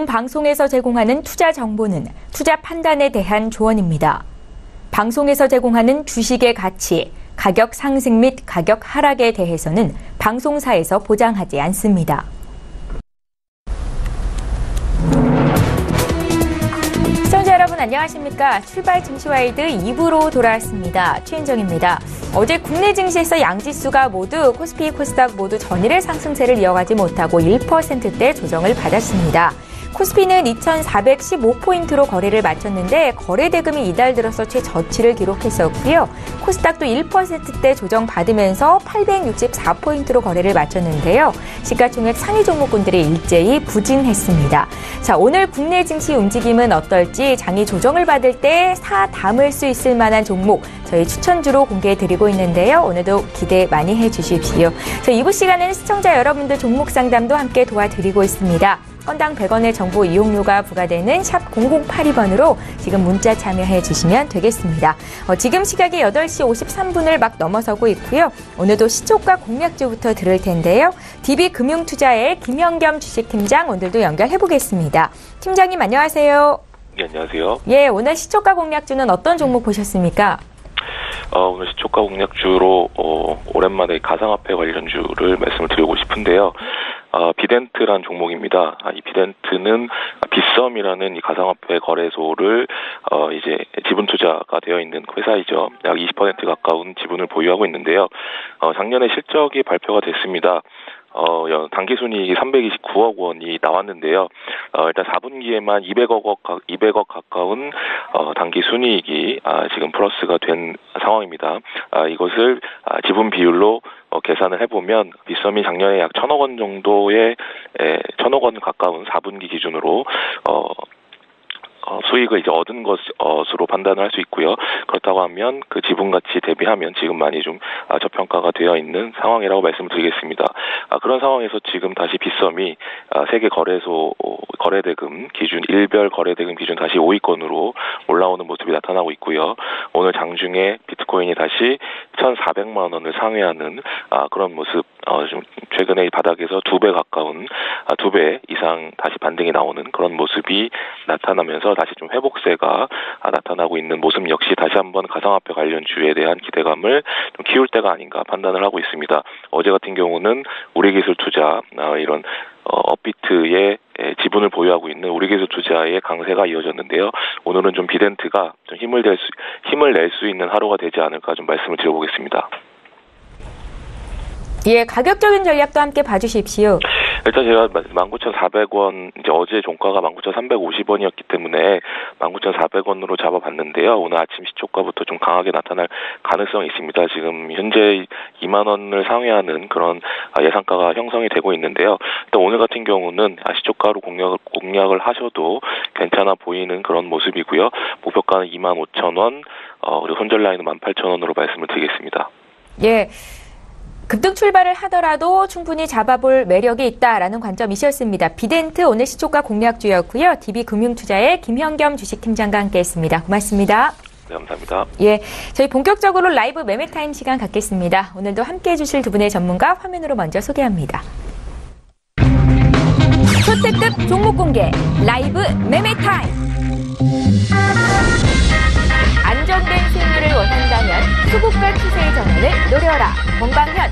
본 방송에서 제공하는 투자 정보는 투자 판단에 대한 조언입니다. 방송에서 제공하는 주식의 가치, 가격 상승 및 가격 하락에 대해서는 방송사에서 보장하지 않습니다. 시청자 여러분 안녕하십니까? 출발 증시와이드 2부로 돌아왔습니다. 최인정입니다. 어제 국내 증시에서 양지수가 모두 코스피, 코스닥 모두 전일의 상승세를 이어가지 못하고 1%대 조정을 받았습니다. 코스피는 2,415포인트로 거래를 마쳤는데 거래 대금이 이달 들어서 최저치를 기록했었고요. 코스닥도 1%대 조정받으면서 864포인트로 거래를 마쳤는데요. 시가총액 상위 종목군들이 일제히 부진했습니다. 자, 오늘 국내 증시 움직임은 어떨지 장이 조정을 받을 때 담을 수 있을 만한 종목 저희 추천주로 공개해드리고 있는데요. 오늘도 기대 많이 해주십시오. 자, 2부 시간에는 시청자 여러분들 종목 상담도 함께 도와드리고 있습니다. 건당 100원의 정보 이용료가 부과되는 샵 0082번으로 지금 문자 참여해 주시면 되겠습니다. 지금 시각이 8시 53분을 막 넘어서고 있고요. 오늘도 시초가 공략주부터 들을 텐데요. DB금융투자의 김현겸 주식팀장 오늘도 연결해 보겠습니다. 팀장님 안녕하세요. 네, 안녕하세요. 예, 오늘 시초가 공략주는 어떤 종목 보셨습니까? 오늘 시초가 공략주로 오랜만에 가상화폐 관련주를 말씀을 드리고 싶은데요. 비덴트란 종목입니다. 이 비덴트는 빗썸이라는 이 가상화폐 거래소를 이제 지분 투자가 되어 있는 회사이죠. 약 20% 가까운 지분을 보유하고 있는데요. 작년에 실적이 발표가 됐습니다. 당기순이익이 329억 원이 나왔는데요. 일단 4분기에만 200억 가까운 당기순이익이 지금 플러스가 된 상황입니다. 이것을 지분 비율로 계산을 해보면 빗썸이 작년에 약 1,000억 원 정도의 1,000억 원 가까운 4분기 기준으로 수익을 이제 얻은 것으로 판단을 할 수 있고요. 그렇다고 하면 그 지분 가치 대비하면 지금 많이 좀 저평가가 되어 있는 상황이라고 말씀을 드리겠습니다. 그런 상황에서 지금 다시 빗썸이 세계 거래소 거래대금 기준 일별 거래대금 기준 다시 5위권으로 올라오는 모습이 나타나고 있고요. 오늘 장중에 비트코인이 다시 1,400만 원을 상회하는 그런 모습, 좀 최근에 바닥에서 2배 가까운 2배 이상 다시 반등이 나오는 그런 모습이 나타나면서 다시 좀 회복세가 나타나고 있는 모습 역시 다시 한번 가상화폐 관련주에 대한 기대감을 좀 키울 때가 아닌가 판단을 하고 있습니다. 어제 같은 경우는 우리기술투자 이런 업비트의 지분을 보유하고 있는 우리기술투자의 강세가 이어졌는데요. 오늘은 좀 비덴트가 좀 힘을 낼 수 있는 하루가 되지 않을까 좀 말씀을 드려보겠습니다. 예, 가격적인 전략도 함께 봐주십시오. 일단 제가 19,400원, 이제 어제 종가가 19,350원이었기 때문에 19,400원으로 잡아봤는데요. 오늘 아침 시초가부터 좀 강하게 나타날 가능성이 있습니다. 지금 현재 2만 원을 상회하는 그런 예상가가 형성이 되고 있는데요. 일단 오늘 같은 경우는 시초가로 공략을 하셔도 괜찮아 보이는 그런 모습이고요. 목표가는 25,000원, 그리고 손절 라인은 18,000원으로 말씀을 드리겠습니다. 예. 급등 출발을 하더라도 충분히 잡아볼 매력이 있다라는 관점이셨습니다. 비덴트 오늘 시초가 공략주였고요. DB금융투자의 김현겸 주식팀장과 함께했습니다. 고맙습니다. 네, 감사합니다. 예, 저희 본격적으로 라이브 매매타임 시간 갖겠습니다. 오늘도 함께해 주실 두 분의 전문가 화면으로 먼저 소개합니다. 초특급 종목 공개 라이브 매매타임. 안정된 수익률을 원한다면 수급과 추세의 전환을 노려라. 권광현.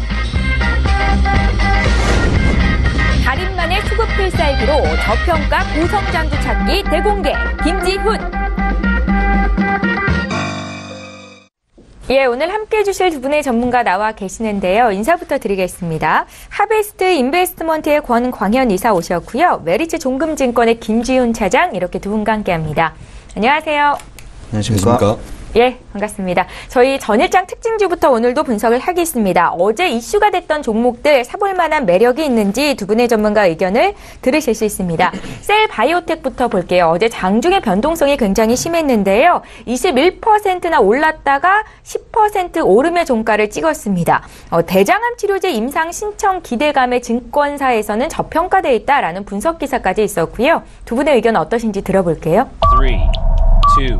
달인만의 수급 필살기로 저평가 고성장주 찾기 대공개. 김지훈. 예, 오늘 함께해 주실 두 분의 전문가 나와 계시는데요. 인사부터 드리겠습니다. 하베스트 인베스트먼트의 권광현 이사 오셨고요. 메리츠 종금증권의 김지훈 차장 이렇게 두 분과 함께합니다. 안녕하세요. 안녕하십니까. 예, 반갑습니다. 저희 전일장 특징주부터 오늘도 분석을 하겠습니다. 어제 이슈가 됐던 종목들 사볼 만한 매력이 있는지 두 분의 전문가 의견을 들으실 수 있습니다. 셀바이오텍부터 볼게요. 어제 장중의 변동성이 굉장히 심했는데요. 21%나 올랐다가 10% 오름의 종가를 찍었습니다. 대장암 치료제 임상 신청 기대감에 증권사에서는 저평가되어 있다라는 분석 기사까지 있었고요. 두 분의 의견 어떠신지 들어볼게요. 3, 2, 1.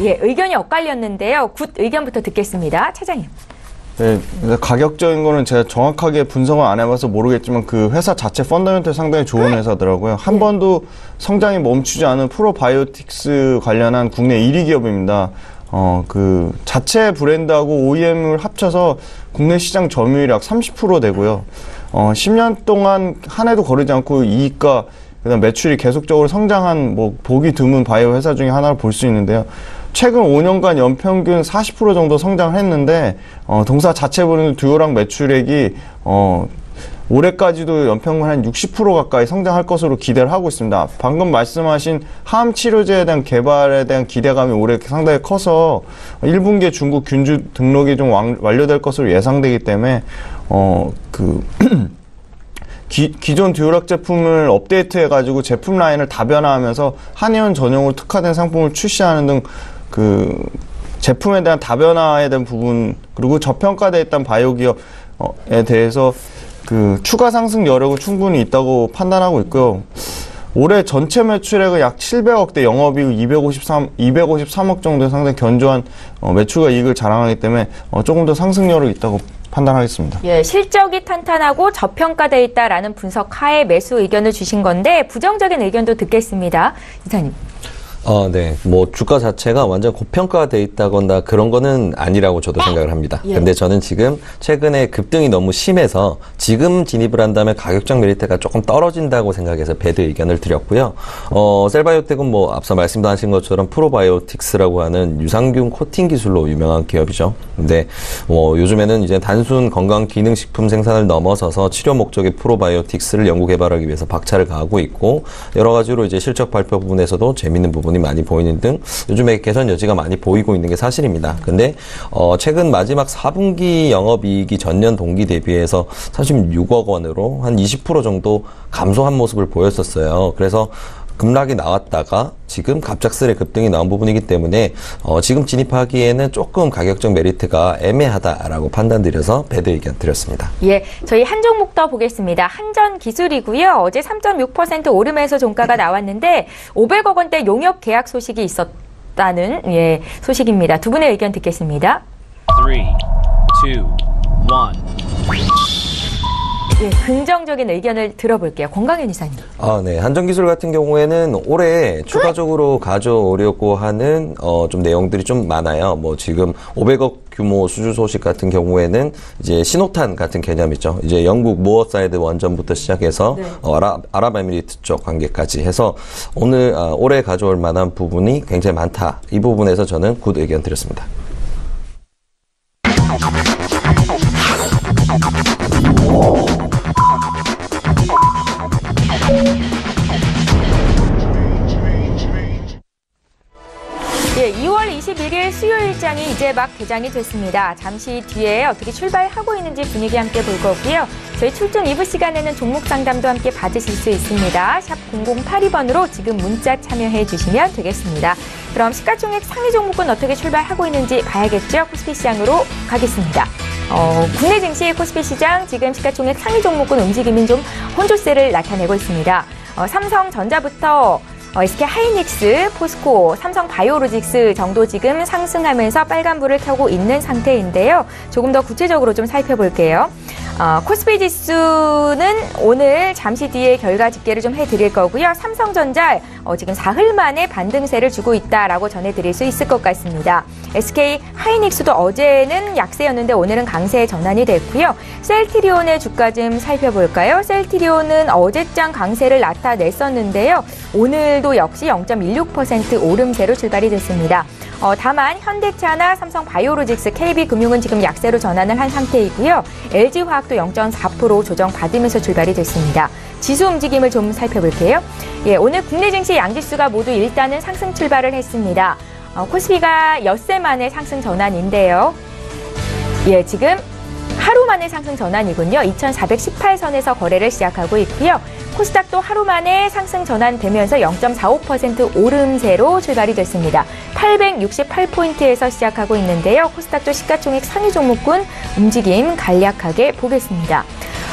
예, 의견이 엇갈렸는데요. 굿 의견부터 듣겠습니다. 차장님. 네, 가격적인 거는 제가 정확하게 분석을 안 해봐서 모르겠지만 그 회사 자체 펀더멘털 상당히 좋은 회사더라고요. 한 번도 성장이 멈추지 않은 프로바이오틱스 관련한 국내 1위 기업입니다. 그 자체 브랜드하고 OEM을 합쳐서 국내 시장 점유율이 약 30% 되고요. 10년 동안 한 해도 거르지 않고 이익과 그다음 매출이 계속적으로 성장한 뭐 보기 드문 바이오 회사 중에 하나를 볼 수 있는데요. 최근 5년간 연평균 40% 정도 성장을 했는데 동사 자체 브랜드 듀오락 매출액이 올해까지도 연평균 한 60% 가까이 성장할 것으로 기대를 하고 있습니다. 방금 말씀하신 항암 치료제에 대한 개발에 대한 기대감이 올해 상당히 커서 1분기에 중국 균주 등록이 좀 완료될 것으로 예상되기 때문에 기존 듀오락 제품을 업데이트해가지고 제품 라인을 다변화하면서 한의원 전용으로 특화된 상품을 출시하는 등 그 제품에 대한 다변화에 대한 부분 그리고 저평가되어 있던 바이오 기업에 대해서 그 추가 상승 여력은 충분히 있다고 판단하고 있고요. 올해 전체 매출액은 약 700억대, 영업이익 253억 정도의 상당히 견조한 매출과 이익을 자랑하기 때문에 조금 더 상승 여력이 있다고 판단하겠습니다. 예, 실적이 탄탄하고 저평가되어 있다라는 분석 하에 매수 의견을 주신 건데 부정적인 의견도 듣겠습니다. 이사님. 네. 뭐 주가 자체가 완전 고평가돼 있다거나 그런 거는 아니라고 저도 생각을 합니다. 예. 근데 저는 지금 최근에 급등이 너무 심해서 지금 진입을 한다면 가격적 메리트가 조금 떨어진다고 생각해서 배드 의견을 드렸고요. 셀바이오텍은 뭐 앞서 말씀하신 것처럼 프로바이오틱스라고 하는 유산균 코팅 기술로 유명한 기업이죠. 근데 요즘에는 이제 단순 건강 기능식품 생산을 넘어서서 치료 목적의 프로바이오틱스를 연구 개발하기 위해서 박차를 가하고 있고 여러 가지로 이제 실적 발표 부분에서도 재밌는 부분이 많이 보이는 등 요즘에 개선 여지가 많이 보이고 있는 게 사실입니다. 근데 최근 마지막 4분기 영업이익이 전년 동기 대비해서 36억 원으로 한 20% 정도 감소한 모습을 보였었어요. 그래서 급락이 나왔다가 지금 갑작스레 급등이 나온 부분이기 때문에 지금 진입하기에는 조금 가격적 메리트가 애매하다라고 판단드려서 배드 의견 드렸습니다. 예, 저희 한 종목 더 보겠습니다. 한전기술이고요. 어제 3.6% 오르면서 종가가 나왔는데 500억 원대 용역 계약 소식이 있었다는 소식입니다. 두 분의 의견 듣겠습니다. 3, 2, 1. 예, 긍정적인 의견을 들어볼게요. 권강현 이사님. 네. 한전기술 같은 경우에는 올해 추가적으로 가져오려고 하는 좀 내용들이 좀 많아요. 뭐 지금 500억 규모 수주 소식 같은 경우에는 이제 신호탄 같은 개념이죠. 이제 영국 모어사이드 원전부터 시작해서 네. 아랍에미리트 쪽 관계까지 해서 올해 가져올 만한 부분이 굉장히 많다. 이 부분에서 저는 굿 의견 드렸습니다. 예, 2월 21일 수요일장이 이제 막 개장이 됐습니다. 잠시 뒤에 어떻게 출발하고 있는지 분위기 함께 볼 거고요. 저희 출중 2부 시간에는 종목 상담도 함께 받으실 수 있습니다. 샵 0082번으로 지금 문자 참여해 주시면 되겠습니다. 그럼 시가총액 상위 종목은 어떻게 출발하고 있는지 봐야겠죠? 코스피 시장으로 가겠습니다. 국내 증시 코스피 시장 지금 시가총액 상위 종목은 움직임이 좀 혼조세를 나타내고 있습니다. 삼성전자부터 SK 하이닉스, 포스코, 삼성 바이오로직스 정도 지금 상승하면서 빨간불을 켜고 있는 상태인데요. 조금 더 구체적으로 좀 살펴볼게요. 코스피 지수는 오늘 잠시 뒤에 결과 집계를 좀 해드릴 거고요. 삼성전자 지금 사흘 만에 반등세를 주고 있다라고 전해드릴 수 있을 것 같습니다. SK 하이닉스도 어제는 약세였는데 오늘은 강세에 전환이 됐고요. 셀트리온의 주가 좀 살펴볼까요? 셀트리온은 어제장 강세를 나타냈었는데요. 오늘도 역시 0.16% 오름세로 출발이 됐습니다. 다만 현대차나 삼성 바이오로직스, KB금융은 지금 약세로 전환을 한 상태이고요. LG화학도 0.4% 조정받으면서 출발이 됐습니다. 지수 움직임을 좀 살펴볼게요. 예, 오늘 국내 증시 양지수가 모두 일단은 상승 출발을 했습니다. 코스피가 엿새 만에 상승 전환인데요. 예, 지금 하루 만에 상승 전환이군요. 2418선에서 거래를 시작하고 있고요. 코스닥도 하루 만에 상승 전환되면서 0.45% 오름세로 출발이 됐습니다. 868포인트에서 시작하고 있는데요. 코스닥도 시가총액 상위 종목군 움직임 간략하게 보겠습니다.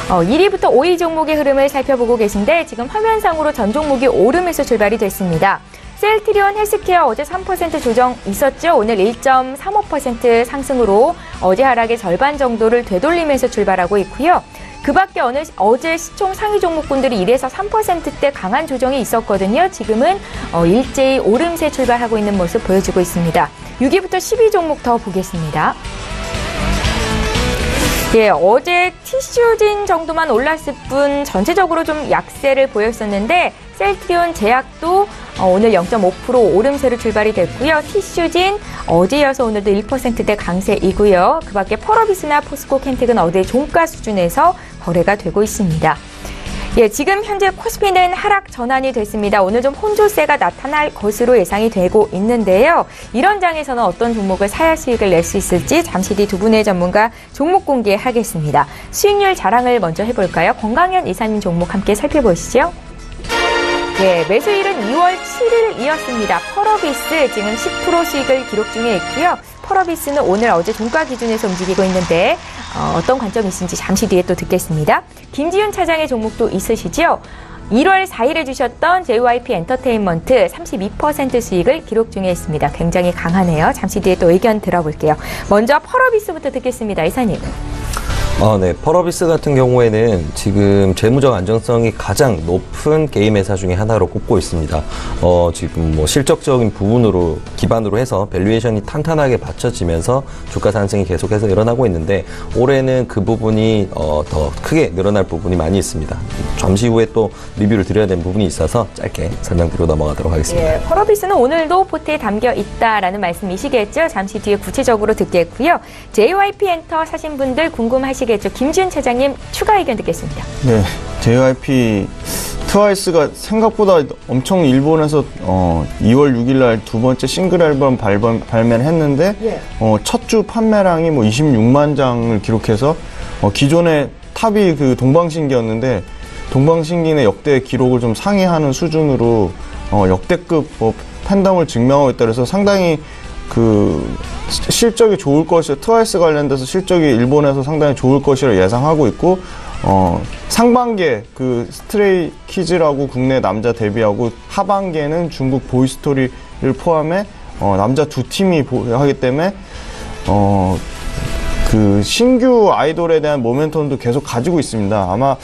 1위부터 5위 종목의 흐름을 살펴보고 계신데 지금 화면상으로 전 종목이 오름에서 출발이 됐습니다. 셀트리온 헬스케어 어제 3% 조정 있었죠. 오늘 1.35% 상승으로 어제 하락의 절반 정도를 되돌리면서 출발하고 있고요. 그 밖에 어제 시총 상위 종목군들이 1에서 3%대 강한 조정이 있었거든요. 지금은 일제히 오름세 출발하고 있는 모습 보여주고 있습니다. 6위부터 10위 종목 더 보겠습니다. 예, 어제 티슈진 정도만 올랐을 뿐 전체적으로 좀 약세를 보였었는데 셀트리온 제약도 오늘 0.5% 오름세로 출발이 됐고요. 티슈진 어제 이어서 오늘도 1%대 강세이고요. 그 밖에 펄어비스나 포스코 켄텍은 어제 종가 수준에서 거래가 되고 있습니다. 예, 지금 현재 코스피는 하락 전환이 됐습니다. 오늘 좀 혼조세가 나타날 것으로 예상이 되고 있는데요. 이런 장에서는 어떤 종목을 사야 수익을 낼 수 있을지 잠시 뒤 두 분의 전문가 종목 공개하겠습니다. 수익률 자랑을 먼저 해볼까요? 권강현 이사님 종목 함께 살펴보시죠. 네, 매수일은 2월 7일이었습니다. 펄어비스 지금 10% 수익을 기록 중에 있고요. 펄어비스는 오늘 어제 종가 기준에서 움직이고 있는데 어떤 관점이 있는지 잠시 뒤에 또 듣겠습니다. 김지윤 차장의 종목도 있으시죠? 1월 4일에 주셨던 JYP 엔터테인먼트 32% 수익을 기록 중에 있습니다. 굉장히 강하네요. 잠시 뒤에 또 의견 들어볼게요. 먼저 펄어비스부터 듣겠습니다. 이사님. 네. 펄어비스 같은 경우에는 지금 재무적 안정성이 가장 높은 게임 회사 중에 하나로 꼽고 있습니다. 지금 뭐 실적적인 부분으로 기반으로 해서 밸류에이션이 탄탄하게 받쳐지면서 주가 상승이 계속해서 일어나고 있는데 올해는 그 부분이 더 크게 늘어날 부분이 많이 있습니다. 잠시 후에 또 리뷰를 드려야 되는 부분이 있어서 짧게 설명드리고 넘어가도록 하겠습니다. 예, 펄어비스는 오늘도 포트에 담겨 있다라는 말씀이시겠죠? 잠시 뒤에 구체적으로 듣겠고요. JYP 엔터 사신 분들 궁금하시겠죠? 김지윤 차장님 추가 의견 듣겠습니다. 네, JYP 트와이스가 생각보다 엄청 일본에서 2월 6일 날 두 번째 싱글 앨범 발매를 했는데 첫 주 판매량이 뭐 26만 장을 기록해서 기존의 탑이 그 동방신기였는데 동방신기의 역대 기록을 좀 상회하는 수준으로 역대급 팬덤을 증명하고 있다 그래서 상당히 그 실적이 좋을 것이라 트와이스 관련돼서 실적이 일본에서 상당히 좋을 것이라 예상하고 있고 상반기에 그 스트레이 키즈라고 국내 남자 데뷔하고 하반기에는 중국 보이스토리를 포함해 남자 두 팀이 하기 때문에 그 신규 아이돌에 대한 모멘텀도 계속 가지고 있습니다. 아마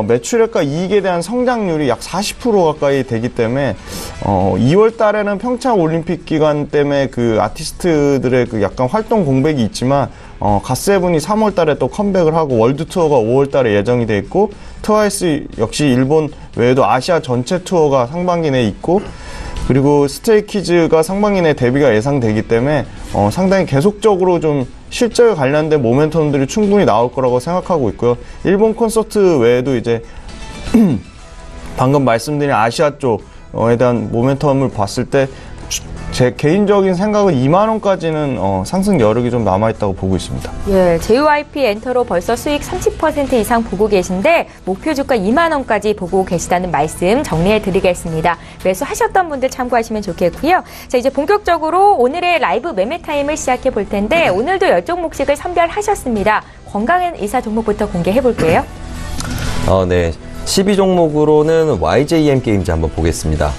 매출액과 이익에 대한 성장률이 약 40% 가까이 되기 때문에 2월 달에는 평창 올림픽 기간 때문에 그 아티스트들의 그 약간 활동 공백이 있지만 갓세븐이 3월 달에 또 컴백을 하고 월드 투어가 5월 달에 예정이 돼 있고 트와이스 역시 일본 외에도 아시아 전체 투어가 상반기 내에 있고 그리고 스트레이키즈가 상반기 내 데뷔가 예상되기 때문에 상당히 계속적으로 좀 실적에 관련된 모멘텀들이 충분히 나올 거라고 생각하고 있고요. 일본 콘서트 외에도 이제 방금 말씀드린 아시아 쪽에 대한 모멘텀을 봤을 때 제 개인적인 생각은 2만 원까지는 상승 여력이 좀 남아있다고 보고 있습니다. 예, JYP 엔터로 벌써 수익 30% 이상 보고 계신데 목표 주가 2만 원까지 보고 계시다는 말씀 정리해 드리겠습니다. 매수하셨던 분들 참고하시면 좋겠고요. 자, 이제 본격적으로 오늘의 라이브 매매 타임을 시작해 볼 텐데 오늘도 10종목씩을 선별하셨습니다. 건강한 이사 종목부터 공개해 볼게요. 네. 12종목으로는 YJM 게임즈 한번 보겠습니다.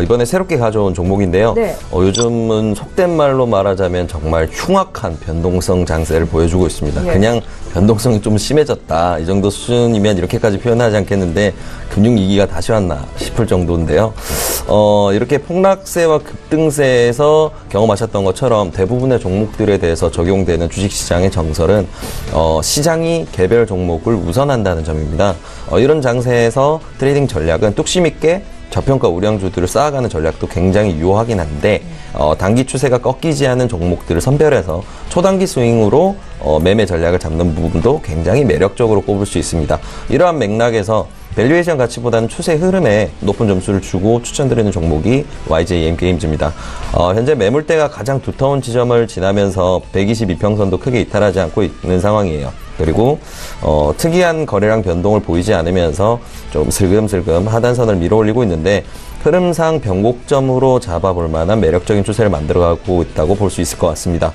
이번에 새롭게 가져온 종목인데요. 네. 요즘은 속된 말로 말하자면 정말 흉악한 변동성 장세를 보여주고 있습니다. 네. 그냥 변동성이 좀 심해졌다. 이 정도 수준이면 이렇게까지 표현하지 않겠는데 금융위기가 다시 왔나 싶을 정도인데요. 이렇게 폭락세와 급등세에서 경험하셨던 것처럼 대부분의 종목들에 대해서 적용되는 주식시장의 정설은 시장이 개별 종목을 우선한다는 점입니다. 이런 장세에서 트레이딩 전략은 뚝심 있게 저평가 우량주들을 쌓아가는 전략도 굉장히 유효하긴 한데 단기 추세가 꺾이지 않은 종목들을 선별해서 초단기 스윙으로 매매 전략을 잡는 부분도 굉장히 매력적으로 꼽을 수 있습니다. 이러한 맥락에서 밸류에이션 가치보다는 추세 흐름에 높은 점수를 주고 추천드리는 종목이 YJM 게임즈입니다. 현재 매물대가 가장 두터운 지점을 지나면서 122평선도 크게 이탈하지 않고 있는 상황이에요. 그리고 특이한 거래량 변동을 보이지 않으면서 좀 슬금슬금 하단선을 밀어올리고 있는데 흐름상 변곡점으로 잡아볼 만한 매력적인 추세를 만들어가고 있다고 볼 수 있을 것 같습니다.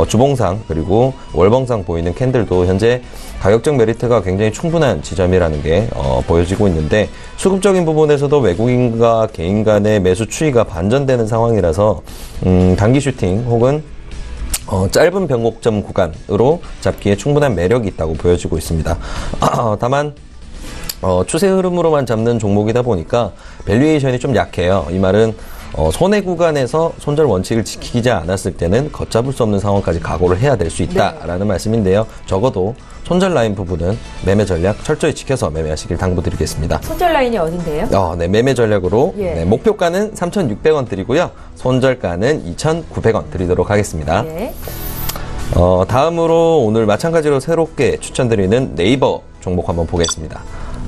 주봉상 그리고 월봉상 보이는 캔들도 현재 가격적 메리트가 굉장히 충분한 지점이라는 게 보여지고 있는데 수급적인 부분에서도 외국인과 개인 간의 매수 추이가 반전되는 상황이라서 단기 슈팅 혹은 짧은 변곡점 구간으로 잡기에 충분한 매력이 있다고 보여지고 있습니다. 다만 추세 흐름으로만 잡는 종목이다 보니까 밸류에이션이 좀 약해요. 이 말은 손해 구간에서 손절 원칙을 지키지 않았을 때는 걷잡을 수 없는 상황까지 각오를 해야 될 수 있다라는 말씀인데요. 적어도 손절 라인 부분은 매매 전략 철저히 지켜서 매매하시길 당부드리겠습니다. 손절 라인이 어딘데요? 네, 매매 전략으로 네, 목표가는 3,600원 드리고요. 손절가는 2,900원 드리도록 하겠습니다. 예. 다음으로 오늘 마찬가지로 새롭게 추천드리는 네이버 종목 한번 보겠습니다.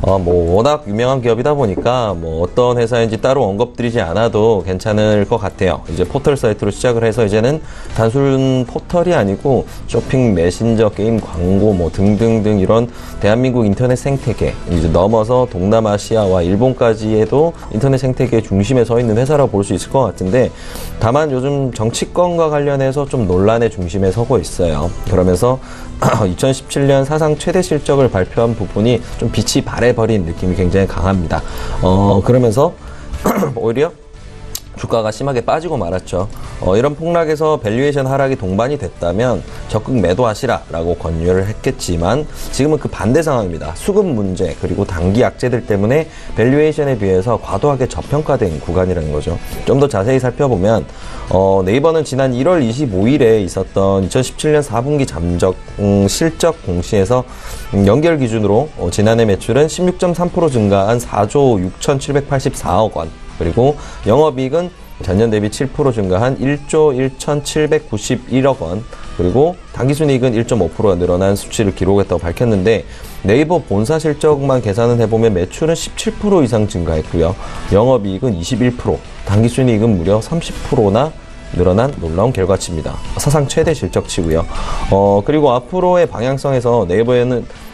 워낙 유명한 기업이다 보니까 어떤 회사인지 따로 언급드리지 않아도 괜찮을 것 같아요. 이제 포털 사이트로 시작을 해서 이제는 단순 포털이 아니고 쇼핑, 메신저, 게임, 광고 등등등 이런 대한민국 인터넷 생태계 이제 넘어서 동남아시아와 일본까지에도 인터넷 생태계 중심에 서 있는 회사라고 볼 수 있을 것 같은데 다만 요즘 정치권과 관련해서 좀 논란의 중심에 서고 있어요. 그러면서 2017년 사상 최대 실적을 발표한 부분이 좀 빛이 발해버린 느낌이 굉장히 강합니다. 그러면서 오히려 주가가 심하게 빠지고 말았죠. 이런 폭락에서 밸류에이션 하락이 동반이 됐다면 적극 매도하시라라고 권유를 했겠지만 지금은 그 반대 상황입니다. 수급 문제 그리고 단기 악재들 때문에 밸류에이션에 비해서 과도하게 저평가된 구간이라는 거죠. 좀 더 자세히 살펴보면 네이버는 지난 1월 25일에 있었던 2017년 4분기 잠적 실적 공시에서 연결 기준으로 지난해 매출은 16.3% 증가한 4조 6,784억 원 그리고 영업이익은 전년 대비 7% 증가한 1조 1,791억 원 그리고 당기순이익은 1.5% 늘어난 수치를 기록했다고 밝혔는데 네이버 본사 실적만 계산을 해보면 매출은 17% 이상 증가했고요. 영업이익은 21%, 당기순이익은 무려 30%나 늘어난 놀라운 결과치입니다. 사상 최대 실적치고요. 그리고 앞으로의 방향성에서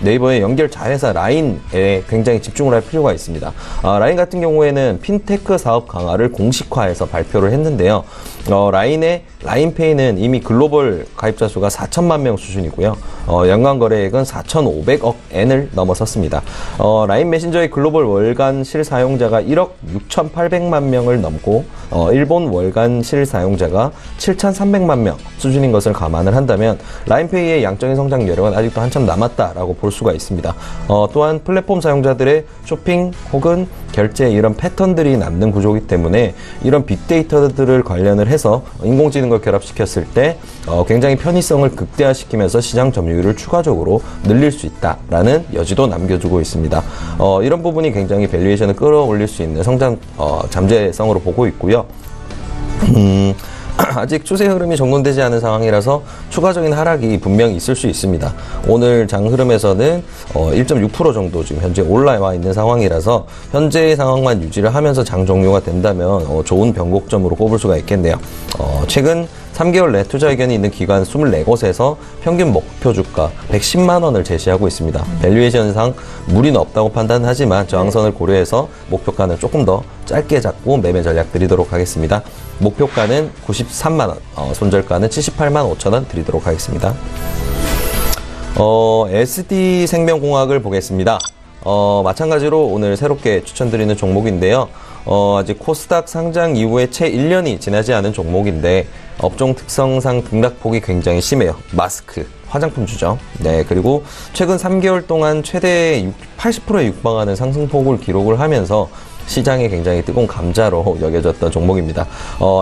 네이버의 연결 자회사 라인에 굉장히 집중을 할 필요가 있습니다. 라인 같은 경우에는 핀테크 사업 강화를 공식화해서 발표를 했는데요. 라인의 라인페이는 이미 글로벌 가입자 수가 4천만 명 수준이고요. 연간 거래액은 4,500억 엔을 넘어섰습니다. 라인 메신저의 글로벌 월간 실사용자가 1억 6,800만 명을 넘고 일본 월간 실사용자가 7,300만 명 수준인 것을 감안을 한다면 라인페이의 양적인 성장 여력은 아직도 한참 남았다라고 볼 수가 있습니다. 또한 플랫폼 사용자들의 쇼핑 혹은 결제 이런 패턴들이 남는 구조이기 때문에 이런 빅데이터들을 관련을 해서 인공지능과 결합시켰을 때 굉장히 편의성을 극대화시키면서 시장 점유율을 추가적으로 늘릴 수 있다라는 여지도 남겨주고 있습니다. 이런 부분이 굉장히 밸류에이션을 끌어올릴 수 있는 성장 잠재성으로 보고 있고요. 아직 추세 흐름이 정돈되지 않은 상황이라서 추가적인 하락이 분명히 있을 수 있습니다. 오늘 장 흐름에서는 1.6% 정도 지금 현재 올라와 있는 상황이라서 현재의 상황만 유지를 하면서 장 종료가 된다면 좋은 변곡점으로 꼽을 수가 있겠네요. 최근 3개월 내 투자 의견이 있는 기관 24곳에서 평균 목표 주가 110만 원을 제시하고 있습니다. 밸류에이션상 무리는 없다고 판단하지만 저항선을 고려해서 목표가는 조금 더 짧게 잡고 매매 전략 드리도록 하겠습니다. 목표가는 93만 원, 손절가는 78만 5천 원 드리도록 하겠습니다. SD생명공학을 보겠습니다. 마찬가지로 오늘 새롭게 추천드리는 종목인데요. 아직 코스닥 상장 이후에 채 1년이 지나지 않은 종목인데 업종 특성상 등락폭이 굉장히 심해요. 마스크, 화장품주죠. 네, 그리고 최근 3개월 동안 최대 80%에 육박하는 상승폭을 기록을 하면서 시장에 굉장히 뜨거운 감자로 여겨졌던 종목입니다.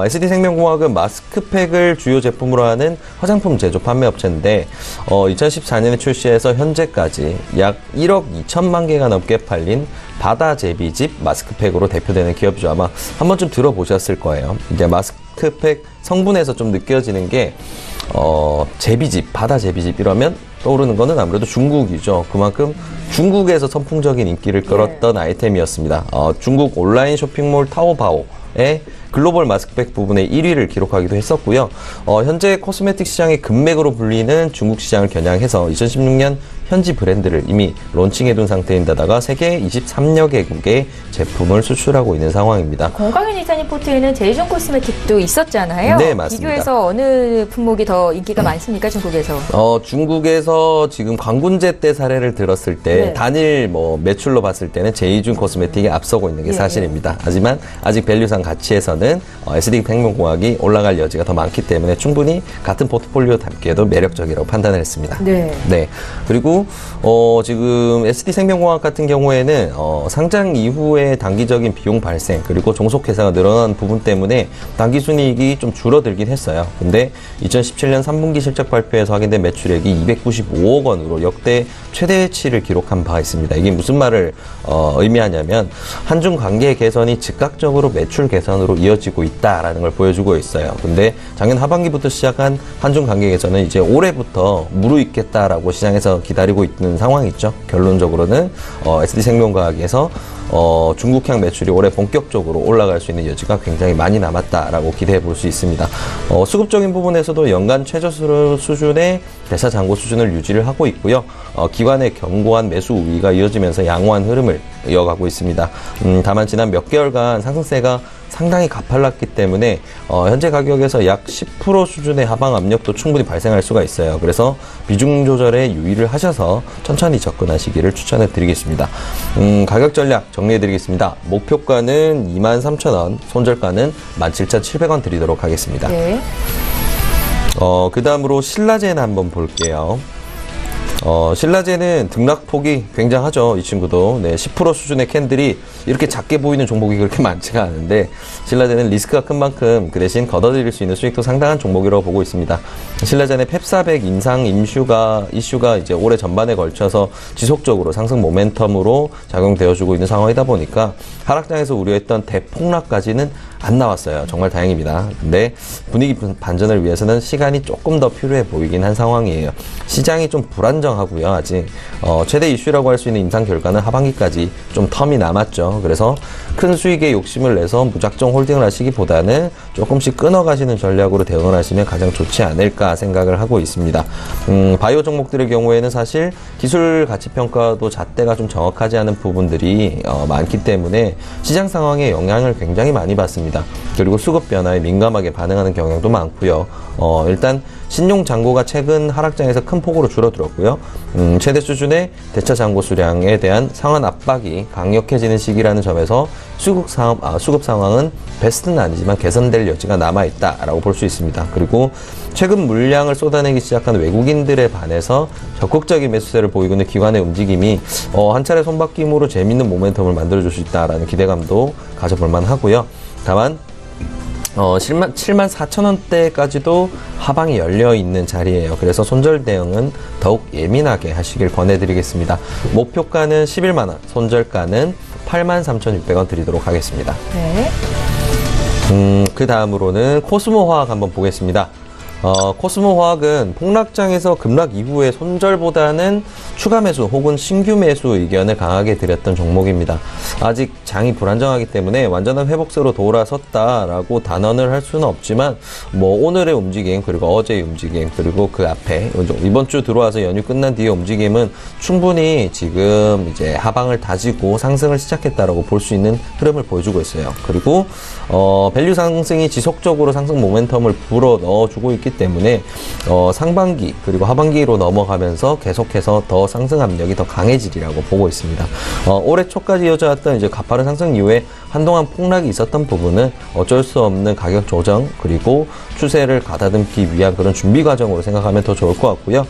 SD생명공학은 마스크팩을 주요 제품으로 하는 화장품 제조 판매 업체인데 2014년에 출시해서 현재까지 약 1억 2천만 개가 넘게 팔린 바다 제비집 마스크팩으로 대표되는 기업이죠. 아마 한 번쯤 들어보셨을 거예요. 이제 마스크팩 성분에서 좀 느껴지는 게 제비집, 바다 제비집 이러면 떠오르는 거는 아무래도 중국이죠. 그만큼 중국에서 선풍적인 인기를 끌었던 아이템이었습니다. 중국 온라인 쇼핑몰 타오바오에서 글로벌 마스크팩 부분의 1위를 기록하기도 했었고요. 현재 코스메틱 시장의 금맥으로 불리는 중국 시장을 겨냥해서 2016년 현지 브랜드를 이미 론칭해둔 상태인데다가 세계 23여 개국의 제품을 수출하고 있는 상황입니다. 건강현 이사님 포트에는 제이존 코스메틱도 있었잖아요. 네, 맞습니다. 비교해서 어느 품목이 더 인기가 많습니까, 중국에서? 중국에서 지금 광군제 때 사례를 들었을 때 네. 단일 매출로 봤을 때는 제이준 코스메틱이 앞서고 있는 게 사실입니다. 하지만 아직 밸류상 가치에서는 SD생명공학이 올라갈 여지가 더 많기 때문에 충분히 같은 포트폴리오 담기에도 매력적이라고 판단을 했습니다. 네. 그리고 지금 SD생명공학 같은 경우에는 상장 이후에 단기적인 비용 발생 그리고 종속 회사가 늘어난 부분 때문에 단기 순이익이 좀 줄어들긴 했어요. 근데 2017년 3분기 실적 발표에서 확인된 매출액이 295억 원으로 역대 최대치를 기록한 바 있습니다. 이게 무슨 말을 의미하냐면 한중 관계 개선이 즉각적으로 매출 개선으로 이어지고 있다라는 걸 보여주고 있어요. 근데 작년 하반기부터 시작한 한중 관계 개선은 이제 올해부터 무르익겠다라고 시장에서 기다리고 있는 상황이죠. 결론적으로는 SD생명과학에서 중국향 매출이 올해 본격적으로 올라갈 수 있는 여지가 굉장히 많이 남았다라고 기대해 볼 수 있습니다. 수급적인 부분에서도 연간 최저 수준의 대차 잔고 수준을 유지를 하고 있고요. 기관의 견고한 매수 우위가 이어지면서 양호한 흐름을 이어가고 있습니다. 다만 지난 몇 개월간 상승세가 상당히 가팔랐기 때문에 현재 가격에서 약 10% 수준의 하방 압력도 충분히 발생할 수가 있어요. 그래서 비중 조절에 유의를 하셔서 천천히 접근하시기를 추천해 드리겠습니다. 가격 전략 정리해 드리겠습니다. 목표가는 23,000원, 손절가는 17,700원 드리도록 하겠습니다. 네. 그 다음으로 신라젠 한번 볼게요. 신라젠은 등락폭이 굉장하죠. 이 친구도. 네, 10% 수준의 캔들이 이렇게 작게 보이는 종목이 그렇게 많지가 않은데 신라젠은 리스크가 큰 만큼 그 대신 걷어들일 수 있는 수익도 상당한 종목이라고 보고 있습니다. 신라젠의 펩400 인상 이슈가 이제 올해 전반에 걸쳐서 지속적으로 상승 모멘텀으로 작용되어주고 있는 상황이다 보니까 하락장에서 우려했던 대폭락까지는 안 나왔어요. 정말 다행입니다. 근데 분위기 반전을 위해서는 시간이 조금 더 필요해 보이긴 한 상황이에요. 시장이 좀 불안정하고요. 아직 최대 이슈라고 할 수 있는 인상 결과는 하반기까지 좀 텀이 남았죠. 그래서 큰 수익에 욕심을 내서 무작정 홀딩을 하시기보다는 조금씩 끊어가시는 전략으로 대응을 하시면 가장 좋지 않을까 생각을 하고 있습니다. 바이오 종목들의 경우에는 사실 기술 가치 평가도 잣대가 좀 정확하지 않은 부분들이 많기 때문에 시장 상황에 영향을 굉장히 많이 받습니다. 그리고 수급 변화에 민감하게 반응하는 경향도 많고요. 일단 신용 잔고가 최근 하락장에서 큰 폭으로 줄어들었고요. 최대 수준의 대차 잔고 수량에 대한 상환 압박이 강력해지는 시기라는 점에서 수급 상황은 베스트는 아니지만 개선될 여지가 남아있다라고 볼 수 있습니다. 그리고 최근 물량을 쏟아내기 시작한 외국인들에 반해서 적극적인 매수세를 보이고 있는 기관의 움직임이 한 차례 손바뀜으로 재밌는 모멘텀을 만들어줄 수 있다라는 기대감도 가져볼 만하고요. 다만 74,000원대까지도 하방이 열려있는 자리예요. 그래서 손절 대응은 더욱 예민하게 하시길 권해드리겠습니다. 목표가는 11만원, 손절가는 83,600원 드리도록 하겠습니다. 네. 그 다음으로는 코스모화학 한번 보겠습니다. 코스모화학은 폭락장에서 급락 이후에 손절보다는 추가 매수 혹은 신규 매수 의견을 강하게 드렸던 종목입니다. 아직 장이 불안정하기 때문에 완전한 회복세로 돌아섰다라고 단언을 할 수는 없지만 오늘의 움직임 그리고 어제의 움직임 그리고 그 앞에 이번 주 들어와서 연휴 끝난 뒤의 움직임은 충분히 지금 이제 하방을 다지고 상승을 시작했다라고 볼 수 있는 흐름을 보여주고 있어요. 그리고 밸류 상승이 지속적으로 상승 모멘텀을 불어 넣어주고 있기 때문에 상반기 그리고 하반기로 넘어가면서 계속해서 더 상승 압력이 더 강해지리라고 보고 있습니다. 올해 초까지 이어져왔던 이제 가파른 상승 이후에 한동안 폭락이 있었던 부분은 어쩔 수 없는 가격 조정 그리고 추세를 가다듬기 위한 그런 준비 과정으로 생각하면 더 좋을 것 같고요.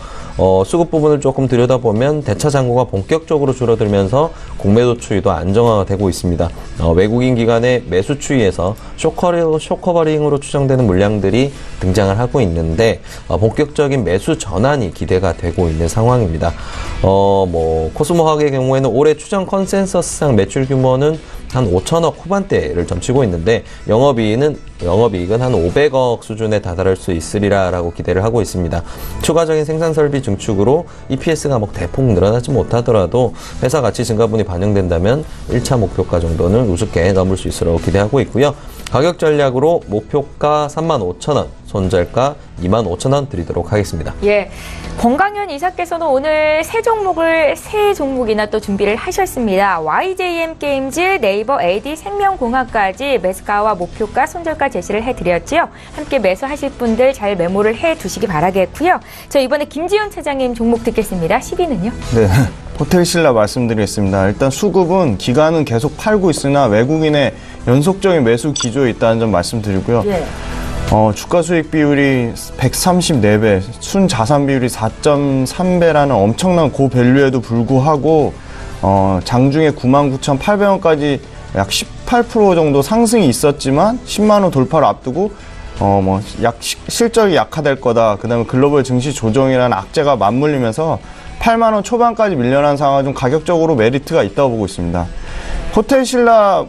수급 부분을 조금 들여다보면 대차 잔고가 본격적으로 줄어들면서 공매도 추이도 안정화가 되고 있습니다. 외국인 기관의 매수 추이에서 쇼커버링으로 추정되는 물량들이 등장을 하고 있는데 본격적인 매수 전환이 기대가 되고 있는 상황입니다. 코스모화학의 경우에는 올해 추정 컨센서스상 매출 규모는 한 5천억 후반대를 점치고 있는데 영업이익은 한 500억 수준에 다다를 수 있으리라라고 기대를 하고 있습니다. 추가적인 생산 설비 증축으로 EPS가 대폭 늘어나지 못하더라도 회사 가치 증가분이 반영된다면 1차 목표가 정도는 우습게 넘을 수 있으라고 기대하고 있고요. 가격 전략으로 목표가 35,000원, 손절가 25,000원 드리도록 하겠습니다. 예, 권강현 이사께서는 오늘 세 종목이나 또 준비를 하셨습니다. YJM 게임즈, 네이버 AD 생명공학까지 매수가와 목표가, 손절가 제시를 해드렸지요. 함께 매수하실 분들 잘 메모를 해두시기 바라겠고요. 저 이번에 김지훈 차장님 종목 듣겠습니다. 10위는요? 네. 호텔신라 말씀드리겠습니다. 일단 수급은 기간은 계속 팔고 있으나 외국인의 연속적인 매수 기조에 있다는 점 말씀드리고요. 예. 주가 수익 비율이 134배, 순자산 비율이 4.3배라는 엄청난 고밸류에도 불구하고 장중에 99,800원까지 약 18% 정도 상승이 있었지만 10만 원 돌파를 앞두고 실적이 약화될 거다. 그다음에 글로벌 증시 조정이라는 악재가 맞물리면서 8만 원 초반까지 밀려난 상황은 좀 가격적으로 메리트가 있다고 보고 있습니다. 호텔신라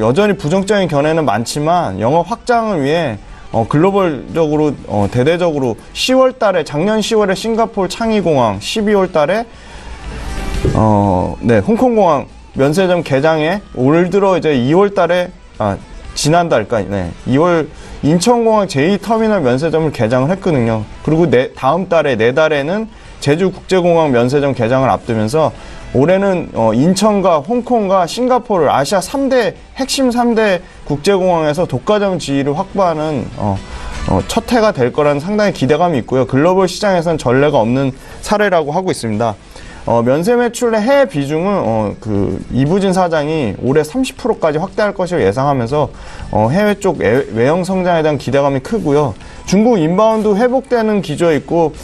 여전히 부정적인 견해는 많지만 영업 확장을 위해 글로벌적으로 대대적으로 10월 달에 작년 10월에 싱가포르 창의공항, 12월 달에 홍콩공항 면세점 개장에 올 들어 이제 2월 달에 지난달, 그러니까 2월 인천공항 제2터미널 면세점을 개장을 했거든요. 그리고 다음 달에 내달에는 제주국제공항 면세점 개장을 앞두면서 올해는 인천과 홍콩과 싱가포르 아시아 핵심 3대 국제공항에서 독과점 지위를 확보하는 첫 해가 될 거라는 상당히 기대감이 있고요. 글로벌 시장에서는 전례가 없는 사례라고 하고 있습니다. 면세 매출의 해외 비중은 이부진 사장이 올해 30%까지 확대할 것으로 예상하면서 해외 쪽 외형 성장에 대한 기대감이 크고요. 중국 인바운드 회복되는 기조에 있고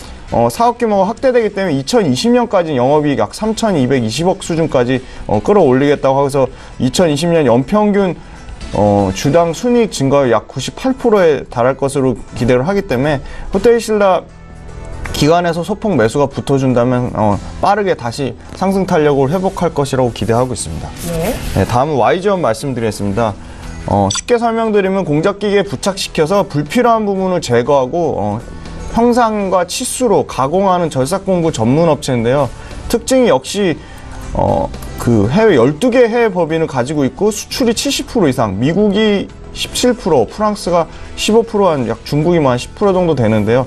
사업 규모가 확대되기 때문에 2020년까지 영업이익 약 3,220억 수준까지 끌어올리겠다고 하면서 2020년 연평균 주당 순이익 증가율 약 98%에 달할 것으로 기대를 하기 때문에 호텔신라 기관에서 소폭 매수가 붙어준다면 빠르게 다시 상승 탄력을 회복할 것이라고 기대하고 있습니다. 네, 다음은 YG원 말씀드리겠습니다. 쉽게 설명드리면 공작기계에 부착시켜서 불필요한 부분을 제거하고 형상과 치수로 가공하는 절삭공구 전문 업체인데요. 특징이 역시 해외 12개 해외 법인을 가지고 있고 수출이 70% 이상, 미국이 17%, 프랑스가 15%, 약 중국이 한 10% 정도 되는데요.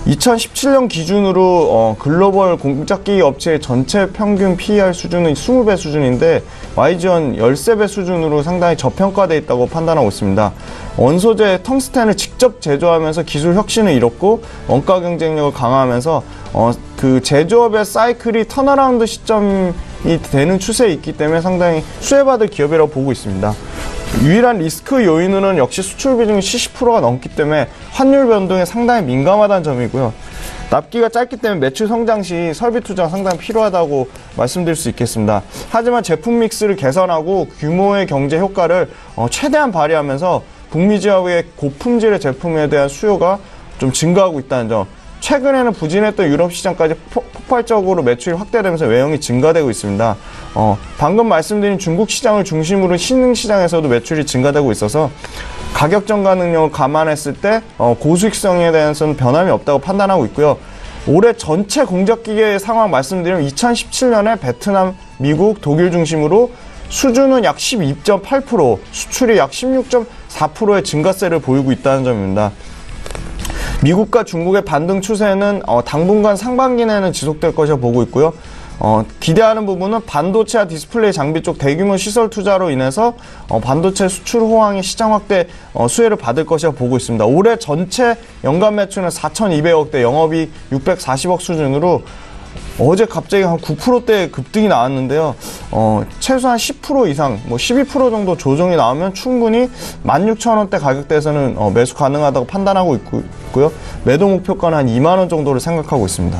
2017년 기준으로 글로벌 공작기기 업체의 전체 평균 PER 수준은 20배 수준인데 YG원 13배 수준으로 상당히 저평가되어 있다고 판단하고 있습니다. 원소재 텅스텐을 직접 제조하면서 기술 혁신을 이뤘고 원가 경쟁력을 강화하면서 제조업의 사이클이 턴어라운드 시점이 되는 추세에 있기 때문에 상당히 수혜받을 기업이라고 보고 있습니다. 유일한 리스크 요인으로는 역시 수출 비중이 70%가 넘기 때문에 환율 변동에 상당히 민감하다는 점이고요. 납기가 짧기 때문에 매출 성장 시 설비 투자가 상당히 필요하다고 말씀드릴 수 있겠습니다. 하지만 제품 믹스를 개선하고 규모의 경제 효과를 최대한 발휘하면서 북미 지역의 고품질의 제품에 대한 수요가 좀 증가하고 있다는 점, 최근에는 부진했던 유럽 시장까지 폭발적으로 매출이 확대되면서 외형이 증가되고 있습니다. 방금 말씀드린 중국 시장을 중심으로 신흥 시장에서도 매출이 증가되고 있어서 가격 전가 능력을 감안했을 때 고수익성에 대해서는 변함이 없다고 판단하고 있고요. 올해 전체 공작기계 상황 말씀드리면 2017년에 베트남, 미국, 독일 중심으로 수주는 약 12.8%, 수출이 약 16.4%의 증가세를 보이고 있다는 점입니다. 미국과 중국의 반등 추세는 당분간 상반기 내는 지속될 것이라 보고 있고요. 기대하는 부분은 반도체와 디스플레이 장비 쪽 대규모 시설 투자로 인해서 반도체 수출 호황의 시장 확대 수혜를 받을 것이라 보고 있습니다. 올해 전체 연간 매출은 4,200억대, 영업이 640억 수준으로 어제 갑자기 한 9%대 급등이 나왔는데요. 최소한 10% 이상, 12% 정도 조정이 나오면 충분히 16,000원대 가격대에서는 매수 가능하다고 판단하고 있고요. 매도 목표가는 한 2만 원 정도를 생각하고 있습니다.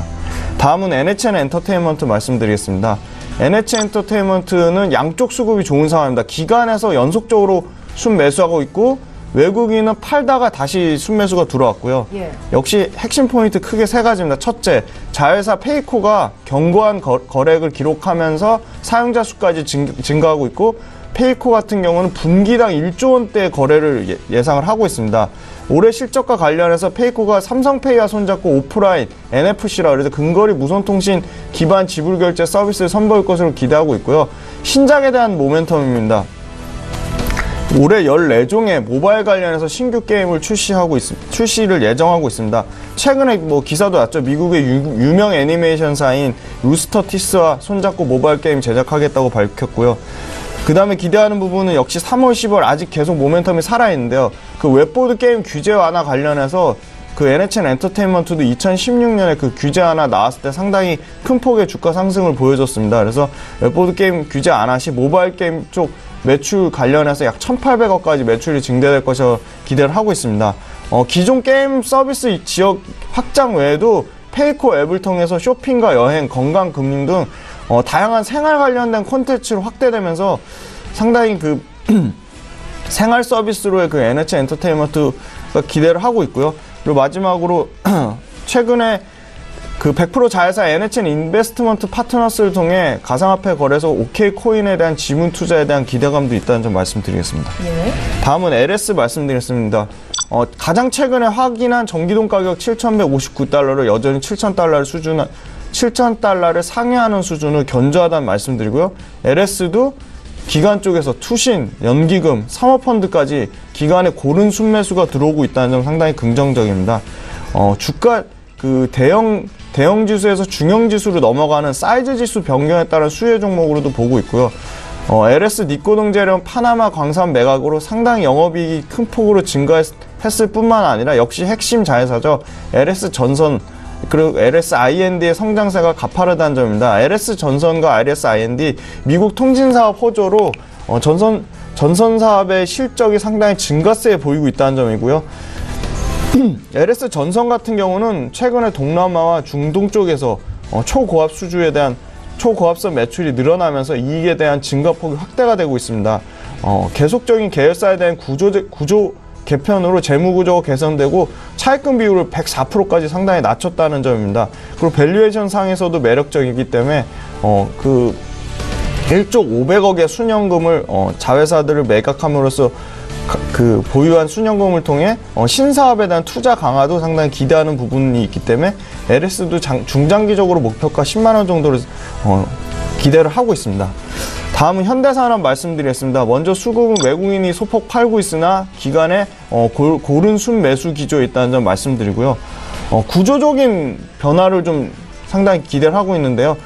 다음은 NHN 엔터테인먼트 말씀드리겠습니다. NHN 엔터테인먼트는 양쪽 수급이 좋은 상황입니다. 기관에서 연속적으로 순매수하고 있고 외국인은 팔다가 다시 순매수가 들어왔고요. 역시 핵심 포인트 크게 세 가지입니다. 첫째, 자회사 페이코가 견고한 거래액을 기록하면서 사용자 수까지 증가하고 있고 페이코 같은 경우는 분기당 1조 원대 거래를 예상을 하고 있습니다. 올해 실적과 관련해서 페이코가 삼성페이와 손잡고 오프라인, NFC라 그래서 근거리 무선통신 기반 지불결제 서비스를 선보일 것으로 기대하고 있고요. 신작에 대한 모멘텀입니다. 올해 14종의 모바일 관련해서 신규 게임을 출시를 예정하고 있습니다. 최근에 기사도 났죠. 미국의 유명 애니메이션사인 루스터티스와 손잡고 모바일 게임 제작하겠다고 밝혔고요. 그 다음에 기대하는 부분은 역시 3월, 10월 아직 계속 모멘텀이 살아있는데요. 그 웹보드 게임 규제 완화 관련해서 그 NHN 엔터테인먼트도 2016년에 그 규제 완화 나왔을 때 상당히 큰 폭의 주가 상승을 보여줬습니다. 그래서 웹보드 게임 규제 완화 시 모바일 게임 쪽 매출 관련해서 약 1,800억까지 매출이 증대될 것이라 기대를 하고 있습니다. 기존 게임 서비스 지역 확장 외에도 페이코 앱을 통해서 쇼핑과 여행, 건강, 금융 등 다양한 생활 관련된 콘텐츠로 확대되면서 상당히 그 생활 서비스로의 그 NH 엔터테인먼트가 기대를 하고 있고요. 그리고 마지막으로 최근에 그 100% 자회사 NHN 인베스트먼트 파트너스를 통해 가상화폐 거래소 OK코인에 대한 지분 투자에 대한 기대감도 있다는 점 말씀드리겠습니다. 네. 다음은 LS 말씀드리겠습니다. 가장 최근에 확인한 전기동 가격 7,159달러를 여전히 7,000달러를 상회하는 수준을 견조하다는 말씀드리고요. LS도 기관 쪽에서 투신, 연기금, 사모펀드까지 기관에 고른 순매수가 들어오고 있다는 점 상당히 긍정적입니다. 주가 그 대형 지수에서 중형 지수로 넘어가는 사이즈 지수 변경에 따른 수혜 종목으로도 보고 있고요. LS 니코동재련 파나마 광산 매각으로 상당히 영업이익이 큰 폭으로 증가했을 뿐만 아니라 역시 핵심 자회사죠. LS 전선 그리고 LS I&D의 성장세가 가파르다는 점입니다. LS 전선과 LS I&D 미국 통신사업 호조로 전선 사업의 실적이 상당히 증가세에 보이고 있다는 점이고요. LS 전선 같은 경우는 최근에 동남아와 중동 쪽에서 초고압선 매출이 늘어나면서 이익에 대한 증가폭이 확대가 되고 있습니다. 계속적인 계열사에 대한 구조 개편으로 재무구조가 개선되고 차입금 비율을 104%까지 상당히 낮췄다는 점입니다. 그리고 밸류에이션 상에서도 매력적이기 때문에 그 1조 500억의 순연금을 자회사들을 매각함으로써 그 보유한 순연금을 통해 신사업에 대한 투자 강화도 상당히 기대하는 부분이 있기 때문에 LS도 중장기적으로 목표가 10만 원 정도를 기대를 하고 있습니다. 다음은 현대산업 말씀드리겠습니다. 먼저 수급은 외국인이 소폭 팔고 있으나 기간에 고른 순매수 기조에 있다는 점 말씀드리고요. 구조적인 변화를 좀 상당히 기대를 하고 있는데요.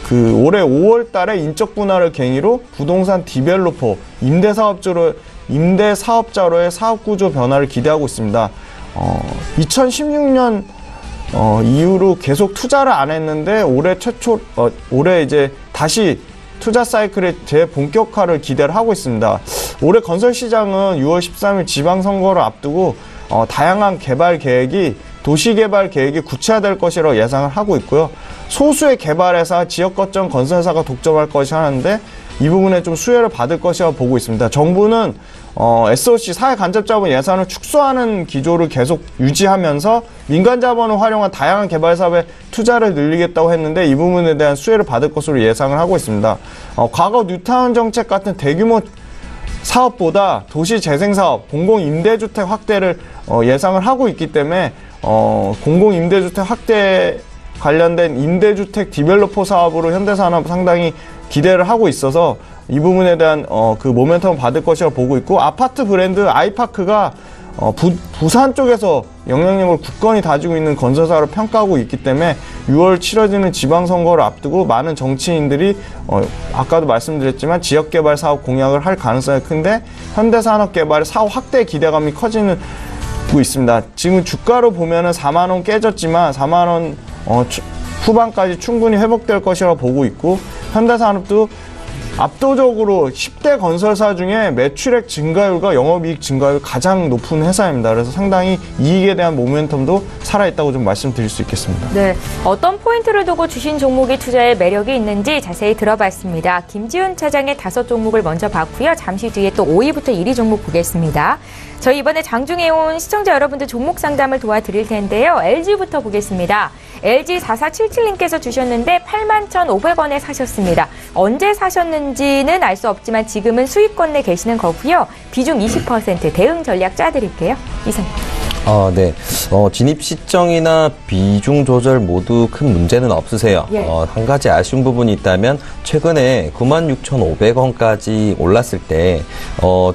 그 올해 5월 달에 인적 분할을 계기로 부동산 디벨로퍼, 임대사업자로의 사업구조 변화를 기대하고 있습니다. 2016년 이후로 계속 투자를 안 했는데 올해 이제 다시 투자 사이클의 재본격화를 기대를 하고 있습니다. 올해 건설 시장은 6월 13일 지방선거를 앞두고 다양한 도시개발 계획이 구체화될 것이라고 예상을 하고 있고요. 소수의 개발회사, 지역 거점 건설사가 독점할 것이 하는데 이 부분에 좀 수혜를 받을 것이라고 보고 있습니다. 정부는 SOC 사회 간접 자본 예산을 축소하는 기조를 계속 유지하면서 민간 자본을 활용한 다양한 개발 사업에 투자를 늘리겠다고 했는데 이 부분에 대한 수혜를 받을 것으로 예상을 하고 있습니다. 과거 뉴타운 정책 같은 대규모 사업보다 도시 재생 사업, 공공 임대주택 확대를 예상을 하고 있기 때문에 공공 임대주택 확대 관련된 임대주택 디벨로퍼 사업으로 현대산업 상당히 기대를 하고 있어서 이 부분에 대한 그 모멘텀을 받을 것이라고 보고 있고, 아파트 브랜드 아이파크가 부산 쪽에서 영향력을 굳건히 다지고 있는 건설사로 평가하고 있기 때문에 6월 치러지는 지방선거를 앞두고 많은 정치인들이 아까도 말씀드렸지만 지역개발 사업 공약을 할 가능성이 큰데 현대산업개발의 사업 확대 기대감이 커지고 있습니다. 지금 주가로 보면은 4만원 깨졌지만 4만원 후반까지 충분히 회복될 것이라고 보고 있고, 현대산업도 압도적으로 10대 건설사 중에 매출액 증가율과 영업이익 증가율이 가장 높은 회사입니다. 그래서 상당히 이익에 대한 모멘텀도 살아있다고 좀 말씀드릴 수 있겠습니다. 네, 어떤 포인트를 두고 주신 종목이 투자에 매력이 있는지 자세히 들어봤습니다. 김지훈 차장의 5종목을 먼저 봤고요. 잠시 뒤에 또 5위부터 1위 종목 보겠습니다. 저희 이번에 장중에 온 시청자 여러분들 종목 상담을 도와드릴 텐데요. LG부터 보겠습니다. LG 4477님께서 주셨는데 81,500원에 사셨습니다. 언제 사셨는지는 알 수 없지만 지금은 수익권 내 계시는 거고요. 비중 20% 대응 전략 짜드릴게요. 이사님. 네. 진입 시점이나 비중 조절 모두 큰 문제는 없으세요. 예. 한 가지 아쉬운 부분이 있다면 최근에 96,500원까지 올랐을 때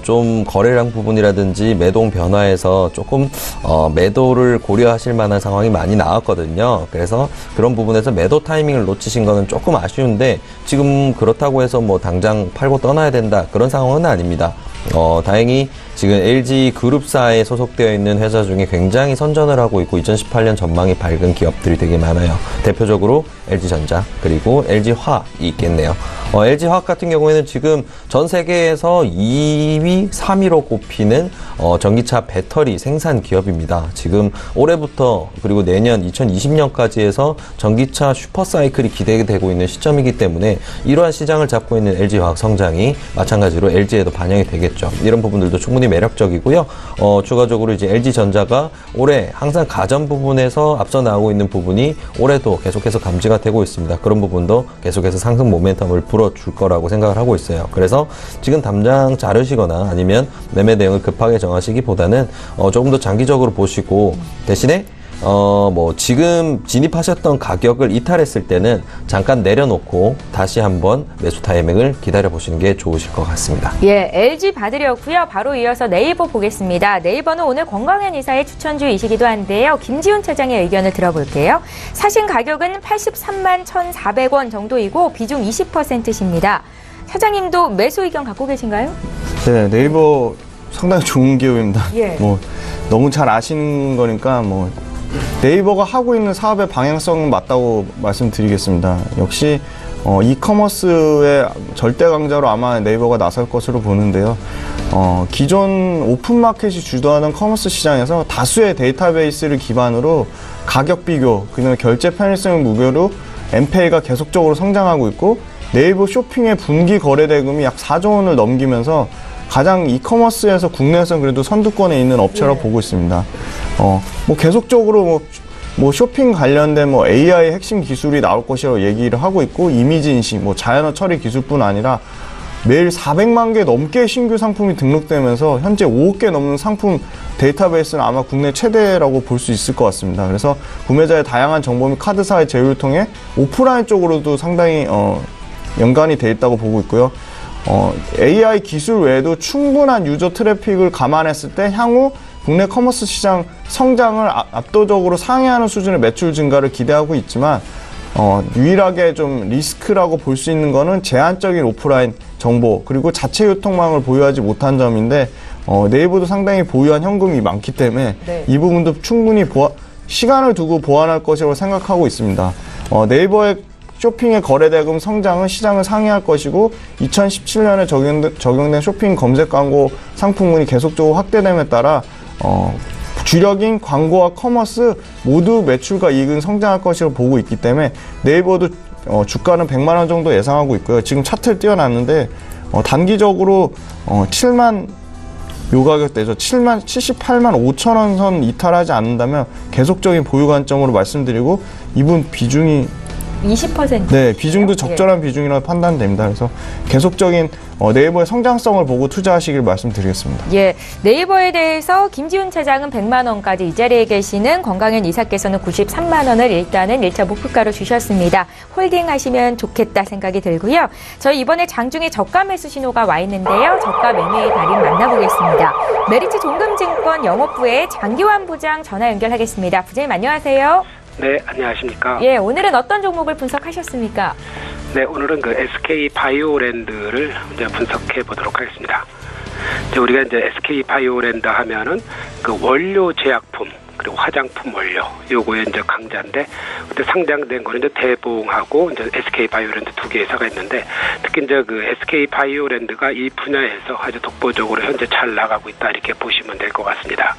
좀 거래량 부분이라든지 매동 변화에서 조금 매도를 고려하실 만한 상황이 많이 나왔거든요. 그래서 그런 부분에서 매도 타이밍을 놓치신 거는 조금 아쉬운데 지금 그렇다고 해서 뭐 당장 팔고 떠나야 된다 그런 상황은 아닙니다. 다행히 지금 LG 그룹사에 소속되어 있는 회사 중에 굉장히 선전을 하고 있고 2018년 전망이 밝은 기업들이 되게 많아요. 대표적으로 LG전자 그리고 LG화학이 있겠네요. LG화학 같은 경우에는 지금 전 세계에서 2위, 3위로 꼽히는 전기차 배터리 생산 기업입니다. 지금 올해부터 그리고 내년 2020년까지 해서 전기차 슈퍼사이클이 기대되고 있는 시점이기 때문에 이러한 시장을 잡고 있는 LG화학 성장이 마찬가지로 LG에도 반영이 되겠죠. 이런 부분들도 충분히 매력적이고요. 추가적으로 이제 LG전자가 올해 항상 가전 부분에서 앞서 나오고 있는 부분이 올해도 계속해서 감지가 되고 있습니다. 그런 부분도 계속해서 상승 모멘텀을 불어줄 거라고 생각을 하고 있어요. 그래서 지금 당장 자르시거나 아니면 매매 대응을 급하게 정하시기보다는 조금 더 장기적으로 보시고 대신에 지금 진입하셨던 가격을 이탈했을 때는 잠깐 내려놓고 다시 한번 매수 타이밍을 기다려 보시는 게 좋으실 것 같습니다. 예, LG 받으려고요. 바로 이어서 네이버 보겠습니다. 네이버는 오늘 권광현 이사의 추천주이시기도 한데요. 김지훈 차장의 의견을 들어볼게요. 사신 가격은 83만 1,400원 정도이고 비중 20%십니다. 차장님도 매수 의견 갖고 계신가요? 네, 네이버 상당히 좋은 기업입니다. 예. 너무 잘 아시는 거니까 네이버가 하고 있는 사업의 방향성은 맞다고 말씀드리겠습니다. 역시 이커머스의 절대 강자로 아마 네이버가 나설 것으로 보는데요. 기존 오픈마켓이 주도하는 커머스 시장에서 다수의 데이터베이스를 기반으로 가격 비교, 그다음에 결제 편의성을 무게로 엠페이가 계속적으로 성장하고 있고 네이버 쇼핑의 분기 거래 대금이 약 4조 원을 넘기면서 가장 이커머스에서 국내에서는 그래도 선두권에 있는 업체라고 보고 있습니다. 계속적으로 쇼핑 관련된 AI 핵심 기술이 나올 것이라고 얘기를 하고 있고 이미지 인식, 자연어 처리 기술뿐 아니라 매일 400만 개 넘게 신규 상품이 등록되면서 현재 5억 개 넘는 상품 데이터베이스는 아마 국내 최대라고 볼 수 있을 것 같습니다. 그래서 구매자의 다양한 정보 및 카드사의 제휴를 통해 오프라인 쪽으로도 상당히 연관이 돼 있다고 보고 있고요. AI 기술 외에도 충분한 유저 트래픽을 감안했을 때 향후 국내 커머스 시장 성장을 압도적으로 상회하는 수준의 매출 증가를 기대하고 있지만 유일하게 좀 리스크라고 볼 수 있는 거는 제한적인 오프라인 정보 그리고 자체 유통망을 보유하지 못한 점인데 네이버도 상당히 보유한 현금이 많기 때문에 네. 이 부분도 충분히 시간을 두고 보완할 것이라고 생각하고 있습니다. 네이버의 쇼핑의 거래대금 성장은 시장을 상회할 것이고 2017년에 적용된 쇼핑 검색 광고 상품군이 계속적으로 확대됨에 따라 주력인 광고와 커머스 모두 매출과 이익은 성장할 것으로 보고 있기 때문에 네이버도 주가는 100만 원 정도 예상하고 있고요. 지금 차트를 띄워놨는데 단기적으로 7만 요 가격대죠. 78만 5천 원 선 이탈하지 않는다면 계속적인 보유 관점으로 말씀드리고 이분 비중이 20%. 네, 비중도 적절한 비중이라고 판단됩니다. 그래서 계속적인 네이버의 성장성을 보고 투자하시길 말씀드리겠습니다. 예, 네이버에 대해서 김지훈 차장은 100만 원까지 이 자리에 계시는 권광현 이사께서는 93만 원을 일단은 1차 목표가로 주셨습니다. 홀딩하시면 좋겠다 생각이 들고요. 저희 이번에 장중에 저가 매수 신호가 와 있는데요. 저가 매매의 달인 만나보겠습니다. 메리츠 종금증권 영업부의 장기환 부장 전화 연결하겠습니다. 부장님 안녕하세요. 네, 안녕하십니까. 예, 오늘은 어떤 종목을 분석하셨습니까? 네, 오늘은 그 SK 바이오랜드를 이제 분석해 보도록 하겠습니다. 이제 우리가 이제 SK 바이오랜드 하면은 그 원료 제약품 그리고 화장품 원료 요거에 이제 강자인데 그때 상장된 거는 이제 대봉하고 이제 SK 바이오랜드 두 개 회사가 있는데 특히 이제 그 SK 바이오랜드가 이 분야에서 아주 독보적으로 현재 잘 나가고 있다 이렇게 보시면 될 것 같습니다.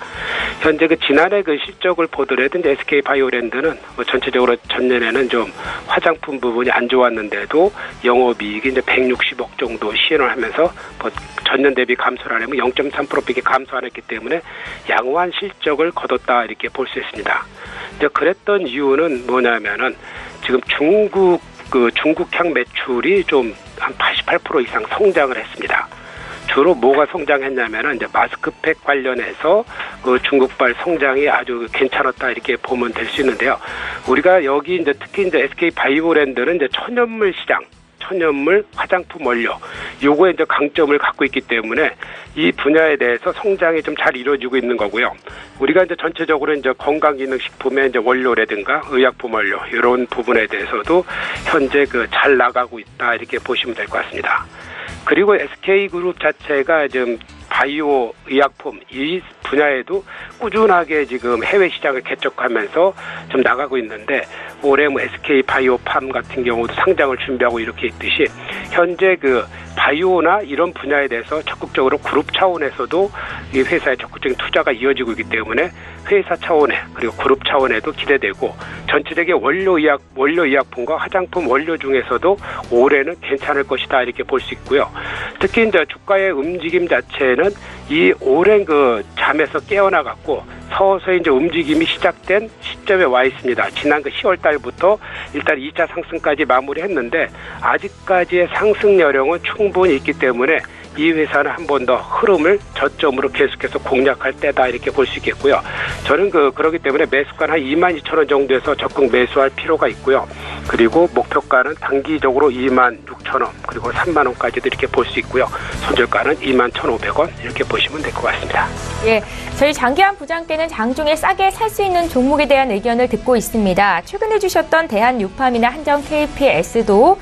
현재 그 지난해 그 실적을 보더라도 이제 SK 바이오랜드는 뭐 전체적으로 전년에는 좀 화장품 부분이 안 좋았는데도 영업이익이 이제 160억 정도 시현을 하면서 뭐 전년 대비 감소를 하면 0.3%밖에 감소 안 했기 때문에 양호한 실적을 거뒀다 이렇게 볼 수 있습니다. 이제 그랬던 이유는 뭐냐면은 지금 중국향 매출이 좀 한 88% 이상 성장을 했습니다. 주로 뭐가 성장했냐면은 이제 마스크팩 관련해서 그 중국발 성장이 아주 괜찮았다 이렇게 보면 될 수 있는데요. 우리가 여기 이제 특히 이제 SK 바이오랜드는 이제 천연물 시장, 천연물 화장품 원료 요거에 이제 강점을 갖고 있기 때문에 이 분야에 대해서 성장이 좀 잘 이루어지고 있는 거고요. 우리가 이제 전체적으로 이제 건강기능식품의 이제 원료라든가 의약품 원료 이런 부분에 대해서도 현재 그 잘 나가고 있다 이렇게 보시면 될 것 같습니다. 그리고 SK그룹 자체가 지금 바이오 의약품 이 분야에도 꾸준하게 지금 해외 시장을 개척하면서 좀 나가고 있는데 올해 뭐 SK 바이오팜 같은 경우도 상장을 준비하고 이렇게 있듯이 현재 그 바이오나 이런 분야에 대해서 적극적으로 그룹 차원에서도 이 회사의 적극적인 투자가 이어지고 있기 때문에 회사 차원에 그리고 그룹 차원에도 기대되고 전체적인 원료 의약품과 화장품 원료 중에서도 올해는 괜찮을 것이다 이렇게 볼 수 있고요. 특히 이제 주가의 움직임 자체는 이 오랜 그 잠에서 깨어나갖고 서서히 이제 움직임이 시작된 시점에 와 있습니다. 지난 그 10월 달부터 일단 2차 상승까지 마무리했는데 아직까지의 상승 여력은 충분히 있기 때문에 이 회사는 한 번 더 흐름을 저점으로 계속해서 공략할 때다 이렇게 볼 수 있겠고요. 저는 그러기 때문에 매수가는 한 22,000원 정도에서 적극 매수할 필요가 있고요. 그리고 목표가는 단기적으로 26,000원 그리고 3만원까지도 이렇게 볼 수 있고요. 손절가는 21,500원 이렇게 보시면 될 것 같습니다. 예, 저희 장기환 부장께는 장중에 싸게 살 수 있는 종목에 대한 의견을 듣고 있습니다. 최근에 주셨던 대한유팜이나 한정 KPS도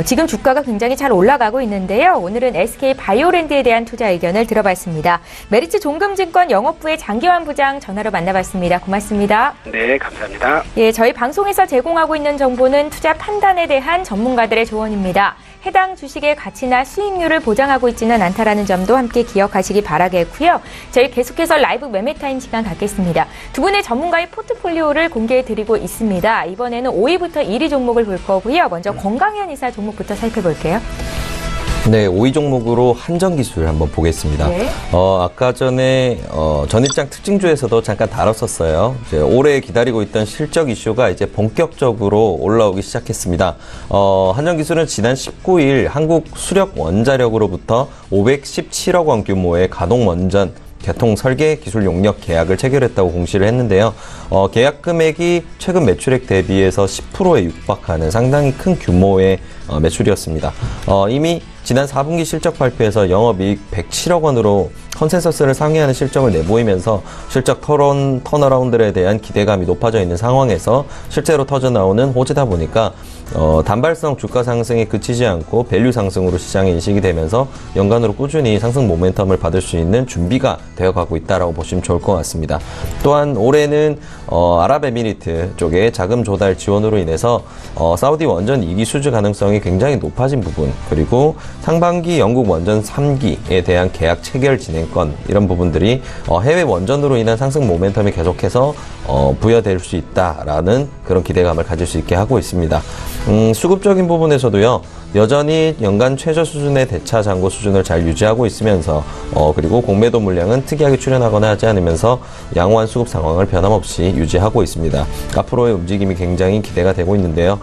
지금 주가가 굉장히 잘 올라가고 있는데요. 오늘은 SK 바이오랜드에 대한 투자 의견을 들어봤습니다. 메리츠 종금증권 영업부의 장기환 부장 전화로 만나봤습니다. 고맙습니다. 네, 감사합니다. 예, 저희 방송에서 제공하고 있는 정보는 투자 판단에 대한 전문가들의 조언입니다. 해당 주식의 가치나 수익률을 보장하고 있지는 않다라는 점도 함께 기억하시기 바라겠고요. 저희 계속해서 라이브 매매타임 시간 갖겠습니다. 두 분의 전문가의 포트폴리오를 공개해드리고 있습니다. 이번에는 5위부터 1위 종목을 볼 거고요. 먼저 건강현 이사 종목부터 살펴볼게요. 네, 5위 종목으로 한정기술 한번 보겠습니다. 네. 아까 전에 전일장 특징주에서도 잠깐 다뤘었어요. 이제 오래 기다리고 있던 실적 이슈가 이제 본격적으로 올라오기 시작했습니다. 한정기술은 지난 19일 한국 수력 원자력으로부터 517억 원 규모의 가동 원전 개통 설계 기술 용역 계약을 체결했다고 공시를 했는데요. 계약 금액이 최근 매출액 대비해서 10%에 육박하는 상당히 큰 규모의 매출이었습니다. 이미 지난 4분기 실적 발표에서 영업이익 107억 원으로 컨센서스를 상회하는 실적을 내보이면서 실적 턴어라운드에 대한 기대감이 높아져 있는 상황에서 실제로 터져나오는 호재다 보니까 단발성 주가 상승에 그치지 않고 밸류 상승으로 시장에 인식이 되면서 연간으로 꾸준히 상승 모멘텀을 받을 수 있는 준비가 되어가고 있다라고 보시면 좋을 것 같습니다. 또한 올해는 아랍에미리트 쪽에 자금 조달 지원으로 인해서 사우디 원전 2기 수주 가능성이 굉장히 높아진 부분, 그리고 상반기 영국 원전 3기에 대한 계약 체결 진행권, 이런 부분들이 해외 원전으로 인한 상승 모멘텀이 계속해서 부여될 수 있다라는 그런 기대감을 가질 수 있게 하고 있습니다. 수급적인 부분에서도요, 여전히 연간 최저 수준의 대차 잔고 수준을 잘 유지하고 있으면서 그리고 공매도 물량은 특이하게 출현하거나 하지 않으면서 양호한 수급 상황을 변함없이 유지하고 있습니다. 앞으로의 움직임이 굉장히 기대가 되고 있는데요.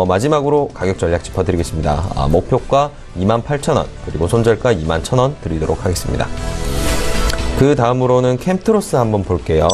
마지막으로 가격 전략 짚어드리겠습니다. 목표가 28,000원, 그리고 손절가 21,000원 드리도록 하겠습니다. 그 다음으로는 캠트로스 한번 볼게요.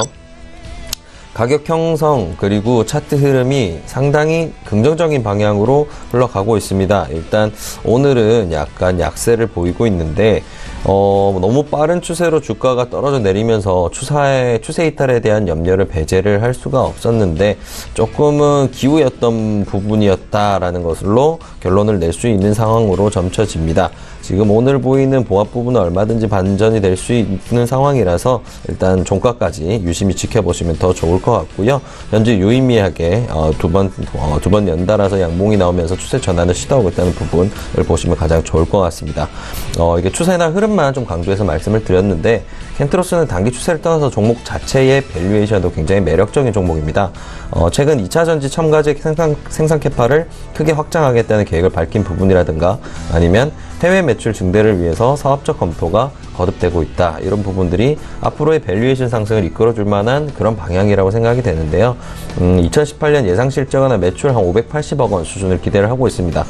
가격 형성 그리고 차트 흐름이 상당히 긍정적인 방향으로 흘러가고 있습니다. 일단 오늘은 약간 약세를 보이고 있는데 너무 빠른 추세로 주가가 떨어져 내리면서 추세 이탈에 대한 염려를 배제를 할 수가 없었는데 조금은 기우였던 부분이었다라는 것으로 결론을 낼 수 있는 상황으로 점쳐집니다. 지금 오늘 보이는 보합 부분은 얼마든지 반전이 될 수 있는 상황이라서 일단 종가까지 유심히 지켜보시면 더 좋을 것 같고요. 현재 유의미하게 두 번 연달아서 양봉이 나오면서 추세 전환을 시도하고 있다는 부분을 보시면 가장 좋을 것 같습니다. 이게 추세나 흐름만 좀 강조해서 말씀을 드렸는데 켄트로스는 단기 추세를 떠나서 종목 자체의 밸류에이션도 굉장히 매력적인 종목입니다. 최근 2차 전지 첨가제 생산 캐파를 크게 확장하겠다는 계획을 밝힌 부분이라든가 아니면 해외 매출 증대를 위해서 사업적 검토가 거듭되고 있다. 이런 부분들이 앞으로의 밸류에이션 상승을 이끌어줄 만한 그런 방향이라고 생각이 되는데요. 2018년 예상 실적이나 매출 한 580억 원 수준을 기대를 하고 있습니다.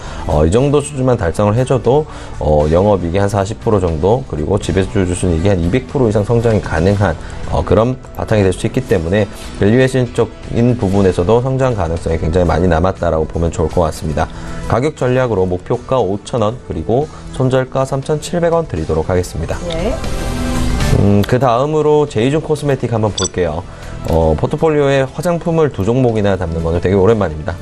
이 정도 수준만 달성을 해줘도 영업이익이 한 40% 정도 그리고 지배주 순이익이 한 200% 이상 성장이 가능한 그런 바탕이 될 수 있기 때문에 밸류에이션적인 부분에서도 성장 가능성이 굉장히 많이 남았다라고 보면 좋을 것 같습니다. 가격 전략으로 목표가 5,000원 그리고 손절가 3,700원 드리도록 하겠습니다. 네. 그 다음으로 제이준 코스메틱 한번 볼게요. 포트폴리오에 화장품을 두 종목이나 담는 거는 되게 오랜만입니다.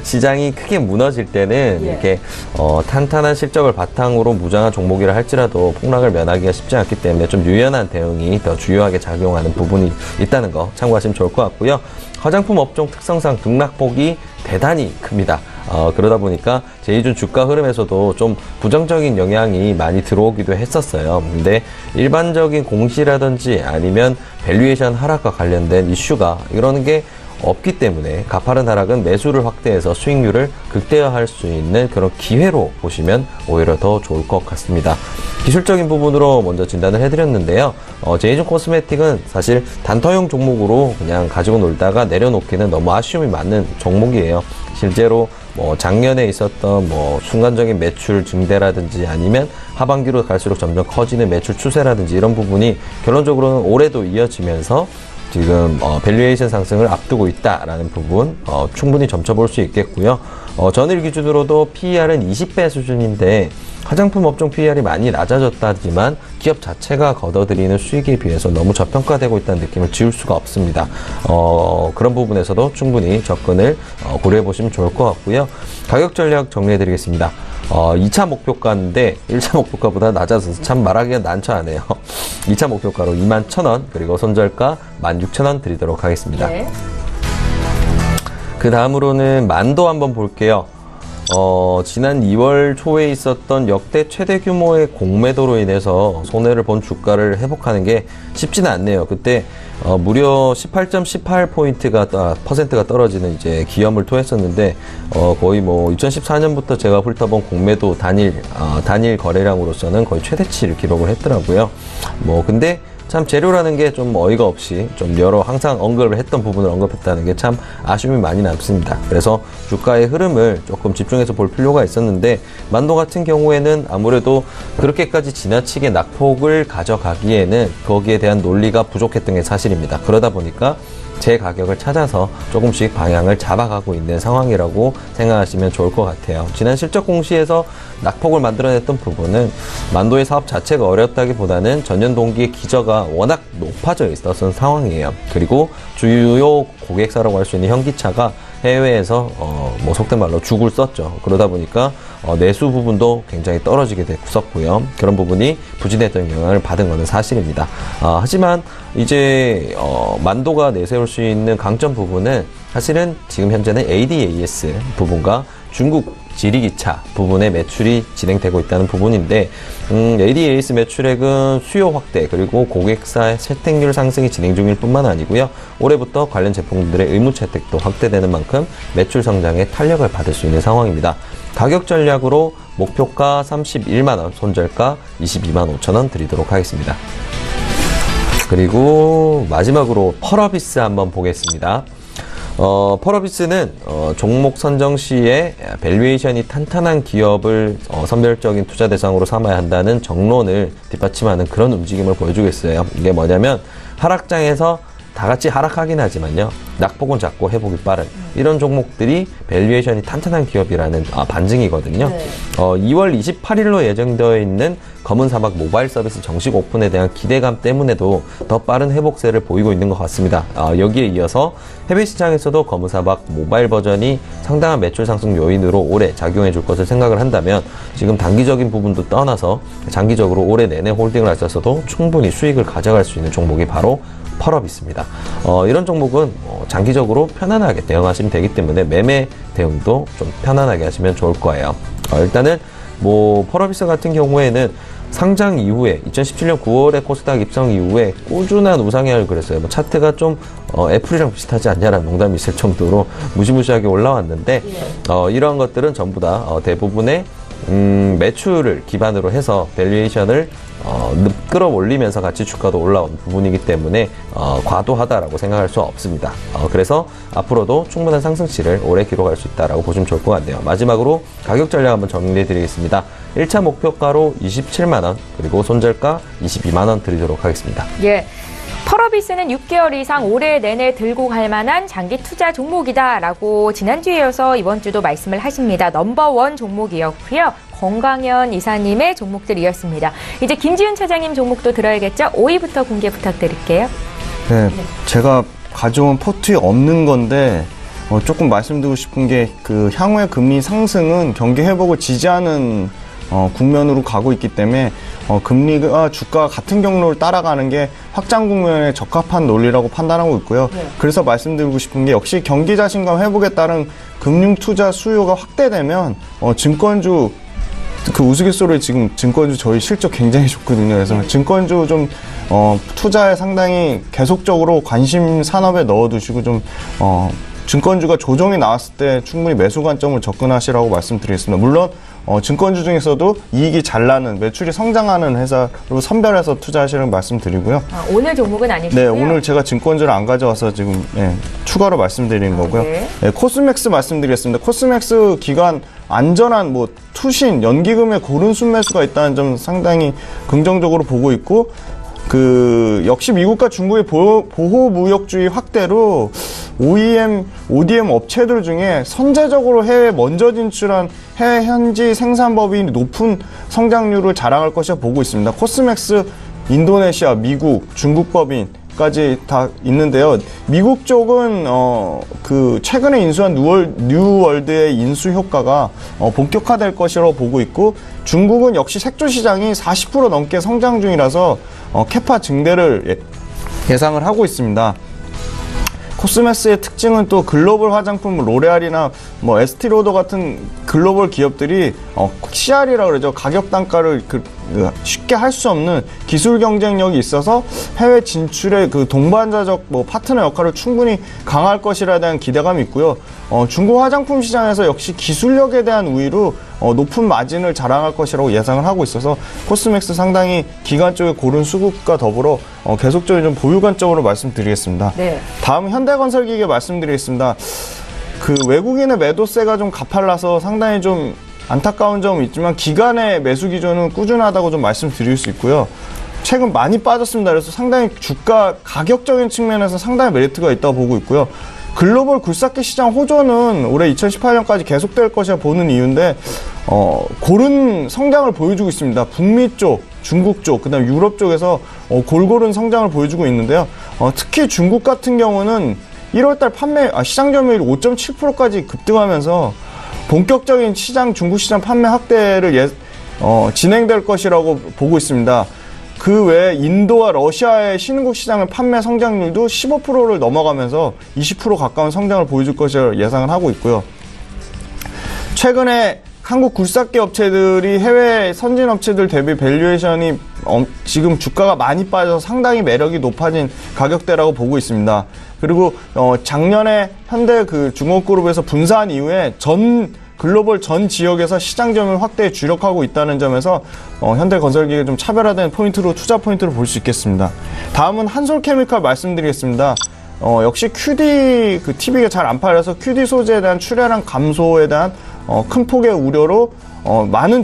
시장이 크게 무너질 때는 이렇게 탄탄한 실적을 바탕으로 무장한 종목이라 할지라도 폭락을 면하기가 쉽지 않기 때문에 좀 유연한 대응이 더 주요하게 작용하는 부분이 있다는 거 참고하시면 좋을 것 같고요. 화장품 업종 특성상 등락폭이 대단히 큽니다. 그러다 보니까 제이준 주가 흐름에서도 좀 부정적인 영향이 많이 들어오기도 했었어요. 근데 일반적인 공시라든지 아니면 밸류에이션 하락과 관련된 이슈가 이런 게 없기 때문에 가파른 하락은 매수를 확대해서 수익률을 극대화할 수 있는 그런 기회로 보시면 오히려 더 좋을 것 같습니다. 기술적인 부분으로 먼저 진단을 해드렸는데요. 제이준 코스메틱은 사실 단타용 종목으로 그냥 가지고 놀다가 내려놓기는 너무 아쉬움이 많은 종목이에요. 실제로 작년에 있었던 순간적인 매출 증대라든지 아니면 하반기로 갈수록 점점 커지는 매출 추세라든지 이런 부분이 결론적으로는 올해도 이어지면서 지금 밸류에이션 상승을 앞두고 있다라는 부분 충분히 점쳐볼 수 있겠고요. 전일 기준으로도 PER은 20배 수준인데 화장품 업종 PER이 많이 낮아졌다지만 기업 자체가 걷어들이는 수익에 비해서 너무 저평가되고 있다는 느낌을 지울 수가 없습니다. 그런 부분에서도 충분히 접근을 고려해 보시면 좋을 것 같고요. 가격 전략 정리해 드리겠습니다. 2차 목표가인데 1차 목표가보다 낮아서 참 말하기가 난처하네요. 2차 목표가로 21,000원 그리고 손절가 16,000원 드리도록 하겠습니다. 네. 그 다음으로는 만도 한번 볼게요. 지난 2월 초에 있었던 역대 최대 규모의 공매도로 인해서 손해를 본 주가를 회복하는 게 쉽지는 않네요. 그때 무려 18.18%가 떨어지는 이제 기염을 토했었는데 거의 2014년부터 제가 훑어본 공매도 단일 거래량으로서는 거의 최대치를 기록을 했더라고요. 근데 참 재료라는 게 좀 어이가 없이 좀 항상 언급을 했던 부분을 언급했다는 게 참 아쉬움이 많이 남습니다. 그래서 주가의 흐름을 조금 집중해서 볼 필요가 있었는데 만도 같은 경우에는 아무래도 그렇게까지 지나치게 낙폭을 가져가기에는 거기에 대한 논리가 부족했던 게 사실입니다. 그러다 보니까 제 가격을 찾아서 조금씩 방향을 잡아가고 있는 상황이라고 생각하시면 좋을 것 같아요. 지난 실적 공시에서 낙폭을 만들어냈던 부분은 만도의 사업 자체가 어렵다기보다는 전년 동기의 기저가 워낙 높아져 있었던 상황이에요. 그리고 주요 고객사라고 할 수 있는 현기차가 해외에서 속된 말로 죽을 썼죠. 그러다 보니까 내수 부분도 굉장히 떨어지게 됐었고요. 그런 부분이 부진했던 영향을 받은 것은 사실입니다. 하지만 이제 만도가 내세울 수 있는 강점 부분은 사실은 지금 현재는 ADAS 부분과 중국 지리기차 부분의 매출이 진행되고 있다는 부분인데 ADAS 매출액은 수요 확대 그리고 고객사의 채택률 상승이 진행 중일 뿐만 아니고요. 올해부터 관련 제품들의 의무 채택도 확대되는 만큼 매출 성장에 탄력을 받을 수 있는 상황입니다. 가격 전략으로 목표가 31만원, 손절가 22만 5천원 드리도록 하겠습니다. 그리고 마지막으로 펄어비스 한번 보겠습니다. 펄어비스는 종목 선정 시에 밸류에이션이 탄탄한 기업을 선별적인 투자 대상으로 삼아야 한다는 정론을 뒷받침하는 그런 움직임을 보여주고 있어요. 이게 뭐냐면 하락장에서 다 같이 하락하긴 하지만요. 낙폭은 작고 회복이 빠른 이런 종목들이 밸류에이션이 탄탄한 기업이라는 반증이거든요. 2월 28일로 예정되어 있는 검은 사막 모바일 서비스 정식 오픈에 대한 기대감 때문에도 더 빠른 회복세를 보이고 있는 것 같습니다. 여기에 이어서 해외 시장에서도 검은 사막 모바일 버전이 상당한 매출 상승 요인으로 올해 작용해 줄 것을 생각을 한다면 지금 단기적인 부분도 떠나서 장기적으로 올해 내내 홀딩을 하셔서도 충분히 수익을 가져갈 수 있는 종목이 바로 펄업 있습니다. 이런 종목은 장기적으로 편안하게 대응하시면 되기 때문에 매매 대응도 좀 편안하게 하시면 좋을 거예요. 일단은 펄업이스 같은 경우에는 상장 이후에 2017년 9월에 코스닥 입성 이후에 꾸준한 우상향을 그렸어요. 차트가 좀 애플이랑 비슷하지 않냐라는 농담이 있을 정도로 무시무시하게 올라왔는데 이러한 것들은 전부 다 대부분의 매출을 기반으로 해서 밸류에이션을 끌어올리면서 같이 주가도 올라온 부분이기 때문에 과도하다라고 생각할 수 없습니다. 그래서 앞으로도 충분한 상승치를 오래 기록할 수 있다라고 보시면 좋을 것 같네요. 마지막으로 가격 전략 한번 정리해 드리겠습니다. 1차 목표가로 27만원 그리고 손절가 22만원 드리도록 하겠습니다. 예. 펄어비스는 6개월 이상 올해 내내 들고 갈 만한 장기 투자 종목이다라고 지난주에 이어서 이번 주도 말씀을 하십니다. 넘버원 종목이었고요. 건강현 이사님의 종목들이었습니다. 이제 김지훈 차장님 종목도 들어야겠죠? 5위부터 공개 부탁드릴게요. 네, 제가 가져온 포트에 없는 건데 조금 말씀드리고 싶은 게 그 향후의 금리 상승은 경기 회복을 지지하는 국면으로 가고 있기 때문에 금리가 주가가 같은 경로를 따라가는 게 확장 국면에 적합한 논리라고 판단하고 있고요. 네. 그래서 말씀드리고 싶은 게 역시 경기 자신감 회복에 따른 금융 투자 수요가 확대되면 증권주 그 우스갯소리에 지금 증권주 저희 실적 굉장히 좋거든요. 그래서 증권주 좀 투자에 상당히 계속적으로 관심 산업에 넣어두시고 좀 증권주가 조정이 나왔을 때 충분히 매수 관점을 접근하시라고 말씀드리겠습니다. 물론 증권주 중에서도 이익이 잘 나는 매출이 성장하는 회사로 선별해서 투자하시라는 말씀드리고요. 오늘 종목은 아니시고요? 네, 오늘 제가 증권주를 안 가져와서 지금 추가로 말씀드리는 거고요. 네. 네, 코스맥스 말씀드리겠습니다. 코스맥스 기간 안전한 투신, 연기금의 고른 순매수가 있다는 점 상당히 긍정적으로 보고 있고 역시 미국과 중국의 보호무역주의 확대로 ODM 업체들 중에 선제적으로 해외에 먼저 진출한 해외 현지 생산법인이 높은 성장률을 자랑할 것이라 보고 있습니다. 코스맥스, 인도네시아, 미국, 중국 법인까지 다 있는데요. 미국 쪽은 최근에 인수한 뉴월드의 인수 효과가 본격화될 것이라고 보고 있고, 중국은 역시 색조 시장이 40% 넘게 성장 중이라서 캐파 증대를 예상을 하고 있습니다. 코스메스의 특징은 또 글로벌 화장품 로레알이나 에스티로더 같은 글로벌 기업들이 CR이라고 그러죠. 가격 단가를 쉽게 할 수 없는 기술 경쟁력이 있어서 해외 진출의 동반자적 파트너 역할을 충분히 강화할 것이라에 대한 기대감이 있고요. 중국 화장품 시장에서 역시 기술력에 대한 우위로 높은 마진을 자랑할 것이라고 예상을 하고 있어서 코스맥스 상당히 기간 쪽에 고른 수급과 더불어 계속적인 좀 보유 관점으로 말씀드리겠습니다. 네. 다음 현대건설기계 말씀드리겠습니다. 외국인의 매도세가 좀 가팔라서 상당히 좀 안타까운 점은 있지만 기간의 매수 기조는 꾸준하다고 좀 말씀드릴 수 있고요. 최근 많이 빠졌습니다. 그래서 상당히 주가 가격적인 측면에서 상당히 메리트가 있다고 보고 있고요. 글로벌 굴삭기 시장 호조는 올해 2018년까지 계속될 것이라 보는 이유인데 고른 성장을 보여주고 있습니다. 북미 쪽, 중국 쪽, 그다음 유럽 쪽에서 골고른 성장을 보여주고 있는데요. 특히 중국 같은 경우는 1월달 시장 점유율이 5.7%까지 급등하면서 본격적인 중국 시장 판매 확대를 진행될 것이라고 보고 있습니다. 그 외에 인도와 러시아의 신흥국 시장의 판매 성장률도 15%를 넘어가면서 20% 가까운 성장을 보여줄 것이라 예상을 하고 있고요. 최근에 한국 굴삭기 업체들이 해외 선진 업체들 대비 밸류에이션이 지금 주가가 많이 빠져서 상당히 매력이 높아진 가격대라고 보고 있습니다. 그리고 작년에 현대 중공업그룹에서 분사한 이후에 글로벌 전 지역에서 시장 점유율 확대에 주력하고 있다는 점에서 현대건설기가 좀 차별화된 포인트로 투자 포인트를 볼 수 있겠습니다. 다음은 한솔케미칼 말씀드리겠습니다. 역시 QD TV가 잘 안 팔려서 QD 소재에 대한 출하량 감소에 대한 큰 폭의 우려로 많은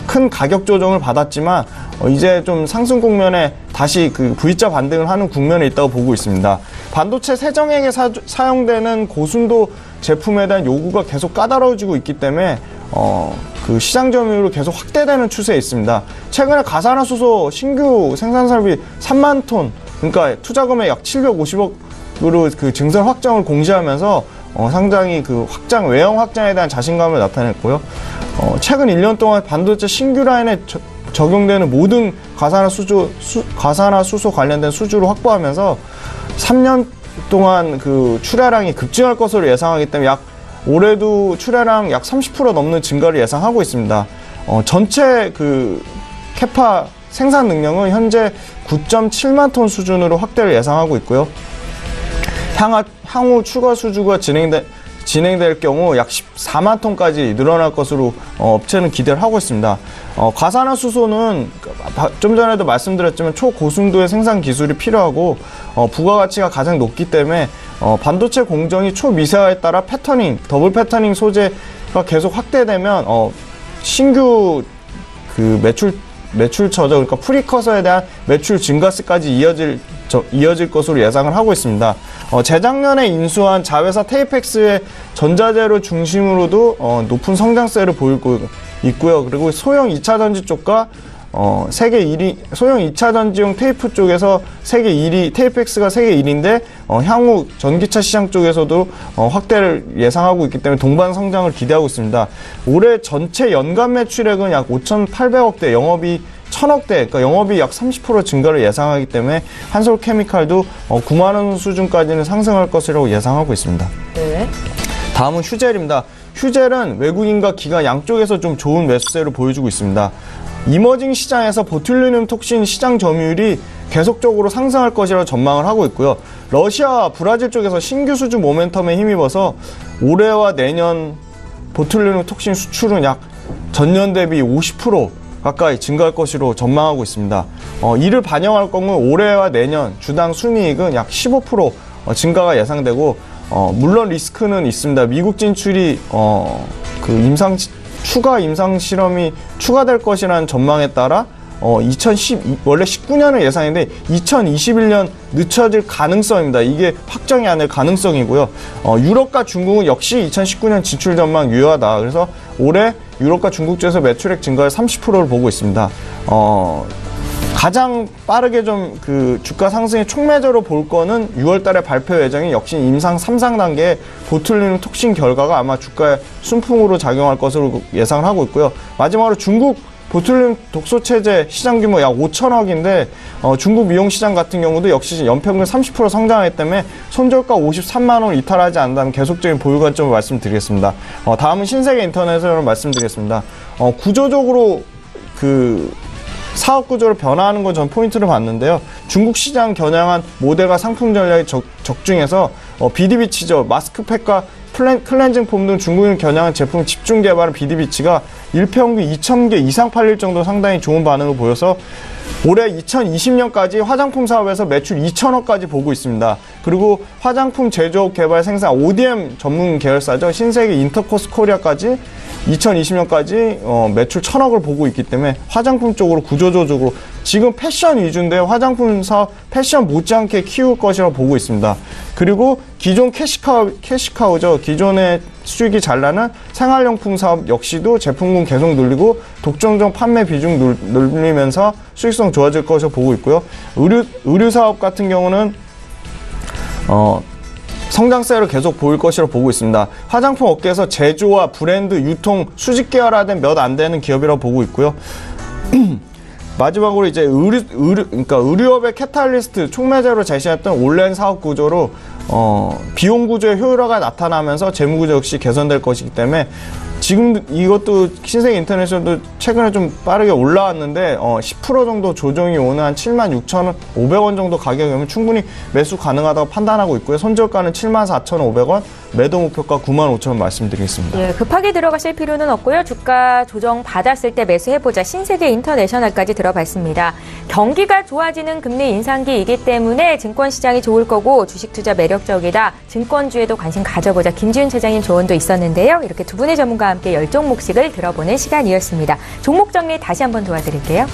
큰 가격 조정을 받았지만 이제 좀 상승 국면에 다시 V자 반등을 하는 국면에 있다고 보고 있습니다. 반도체 세정액에 사용되는 고순도 제품에 대한 요구가 계속 까다로워지고 있기 때문에 그 시장 점유율이 계속 확대되는 추세에 있습니다. 최근에 가산화수소 신규 생산설비 3만 톤, 그러니까 투자금액 약 750억으로 그 증설 확정을 공시하면서 상당히 그 외형 확장에 대한 자신감을 나타냈고요. 최근 1년 동안 반도체 신규 라인에 적용되는 모든 가산화수소 관련된 수주를 확보하면서 3년 동안 그 출하량이 급증할 것으로 예상하기 때문에 올해도 출하량 약 30% 넘는 증가를 예상하고 있습니다. 전체 그 캐파 생산 능력은 현재 9.7만 톤 수준으로 확대를 예상하고 있고요. 향후 추가 수주가 진행될 경우 약 14만 톤까지 늘어날 것으로 업체는 기대를 하고 있습니다. 가산화수소는 좀 전에도 말씀드렸지만 초고순도의 생산 기술이 필요하고 부가가치가 가장 높기 때문에 반도체 공정이 초미세화에 따라 더블 패터닝 소재가 계속 확대되면 신규 그 매출 저저, 그러니까 프리커서에 대한 매출 증가세까지 이어질 것으로 예상을 하고 있습니다. 재작년에 인수한 자회사 테이펙스의 전자재료 중심으로도 높은 성장세를 보이고 있고요. 그리고 소형 2차 전지 쪽과 세계 1위, 소형 2차 전지용 테이프 쪽에서 테이펙스가 세계 1위인데, 향후 전기차 시장 쪽에서도 확대를 예상하고 있기 때문에 동반 성장을 기대하고 있습니다. 올해 전체 연간 매출액은 약 5,800억대, 영업이 1,000억대, 그러니까 영업이 약 30% 증가를 예상하기 때문에 한솔케미칼도 9만 원 수준까지는 상승할 것이라고 예상하고 있습니다. 네. 다음은 휴젤입니다. 휴젤은 외국인과 기관 양쪽에서 좀 좋은 매수세를 보여주고 있습니다. 이머징 시장에서 보툴리늄 톡신 시장 점유율이 계속적으로 상승할 것이라고 전망을 하고 있고요. 러시아와 브라질 쪽에서 신규 수주 모멘텀에 힘입어서 올해와 내년 보툴리늄 톡신 수출은 약 전년 대비 50% 가까이 증가할 것으로 전망하고 있습니다. 이를 반영할 경우 올해와 내년 주당 순이익은 약 15% 증가가 예상되고, 물론 리스크는 있습니다. 미국 진출이 추가 임상 실험이 추가될 것이라는 전망에 따라 원래 19년을 예상했는데 2021년 늦춰질 가능성입니다. 이게 확정이 아닐 가능성이고요. 유럽과 중국은 역시 2019년 진출 전망 유효하다. 그래서 올해 유럽과 중국 쪽에서 매출액 증가를 30%를 보고 있습니다. 가장 빠르게 좀 그 주가 상승의 촉매제로 볼 거는 6월 달에 발표 예정인 역시 임상 3상 단계의 보툴리늄 톡신 결과가 아마 주가에 순풍으로 작용할 것으로 예상을 하고 있고요. 마지막으로 중국 보툴리늄 독소 체제 시장 규모 약 5천억인데 중국 미용 시장 같은 경우도 역시 연평균 30% 성장하기 때문에 손절가 53만 원을 이탈하지 않는다면 계속적인 보유 관점을 말씀드리겠습니다. 다음은 신세계 인터넷으로 말씀드리겠습니다. 구조적으로 그 사업 구조를 변화하는 건 전 포인트를 봤는데요. 중국 시장 겨냥한 모델과 상품 전략이 적중해서 비디비치죠. 마스크팩과 클렌징 폼 등 중국인 겨냥한 제품 집중 개발한 비디비치가 일평균 2,000개 이상 팔릴 정도로 상당히 좋은 반응을 보여서 올해 2020년까지 화장품 사업에서 매출 2,000억까지 보고 있습니다. 그리고 화장품 제조업 개발 생산 ODM 전문 계열사죠. 신세계 인터코스 코리아까지 2020년까지 매출 1,000억을 보고 있기 때문에 화장품 쪽으로 구조적으로 지금 패션 위주인데 화장품 사업 패션 못지않게 키울 것이라고 보고 있습니다. 그리고 기존 캐시카우죠. 기존의 수익이 잘 나는 생활용품 사업 역시도 제품군 계속 늘리고 독점적 판매 비중 늘리면서 수익성 좋아질 것으로 보고 있고요. 의류 사업 같은 경우는 성장세를 계속 보일 것이라고 보고 있습니다. 화장품 업계에서 제조와 브랜드, 유통, 수직 계열화된 몇 안 되는 기업이라고 보고 있고요. 마지막으로 이제 의류업의 캐탈리스트 촉매제로 제시했던 온라인 사업 구조로 비용 구조의 효율화가 나타나면서 재무 구조 역시 개선될 것이기 때문에 지금 이것도 신세계 인터내셔널도 최근에 좀 빠르게 올라왔는데 10% 정도 조정이 오는 한 76,500원 정도 가격이면 충분히 매수 가능하다고 판단하고 있고요. 손절가는 74,500원, 매도 목표가 95,000원 말씀드리겠습니다. 예, 급하게 들어가실 필요는 없고요. 주가 조정 받았을 때 매수해보자. 신세계 인터내셔널까지 들어봤습니다. 경기가 좋아지는 금리 인상기이기 때문에 증권시장이 좋을 거고 주식 투자 매력적이다. 증권주에도 관심 가져보자. 김지훈 차장님 조언도 있었는데요. 이렇게 두 분의 전문가와 함께 열종목식을 들어보는 시간이었습니다. 종목 정리 다시 한번 도와드릴게요.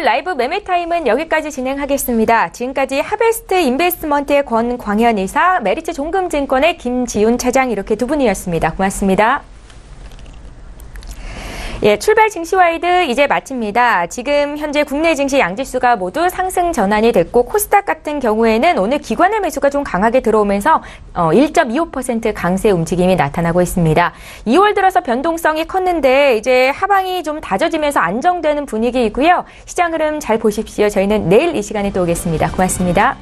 라이브 매매 타임은 여기까지 진행하겠습니다. 지금까지 하베스트 인베스트먼트의 권광현 이사, 메리츠 종금증권의 김지훈 차장 이렇게 두 분이었습니다. 고맙습니다. 예, 출발 증시와이드 이제 마칩니다. 지금 현재 국내 증시 양지수가 모두 상승 전환이 됐고 코스닥 같은 경우에는 오늘 기관의 매수가 좀 강하게 들어오면서 1.25% 강세 움직임이 나타나고 있습니다. 2월 들어서 변동성이 컸는데 이제 하방이 좀 다져지면서 안정되는 분위기이고요. 시장 흐름 잘 보십시오. 저희는 내일 이 시간에 또 오겠습니다. 고맙습니다.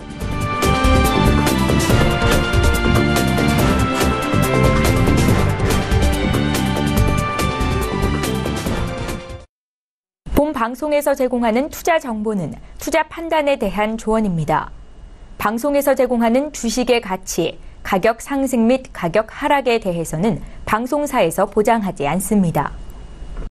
본 방송에서 제공하는 투자 정보는 투자 판단에 대한 조언입니다. 방송에서 제공하는 주식의 가치, 가격 상승 및 가격 하락에 대해서는 방송사에서 보장하지 않습니다.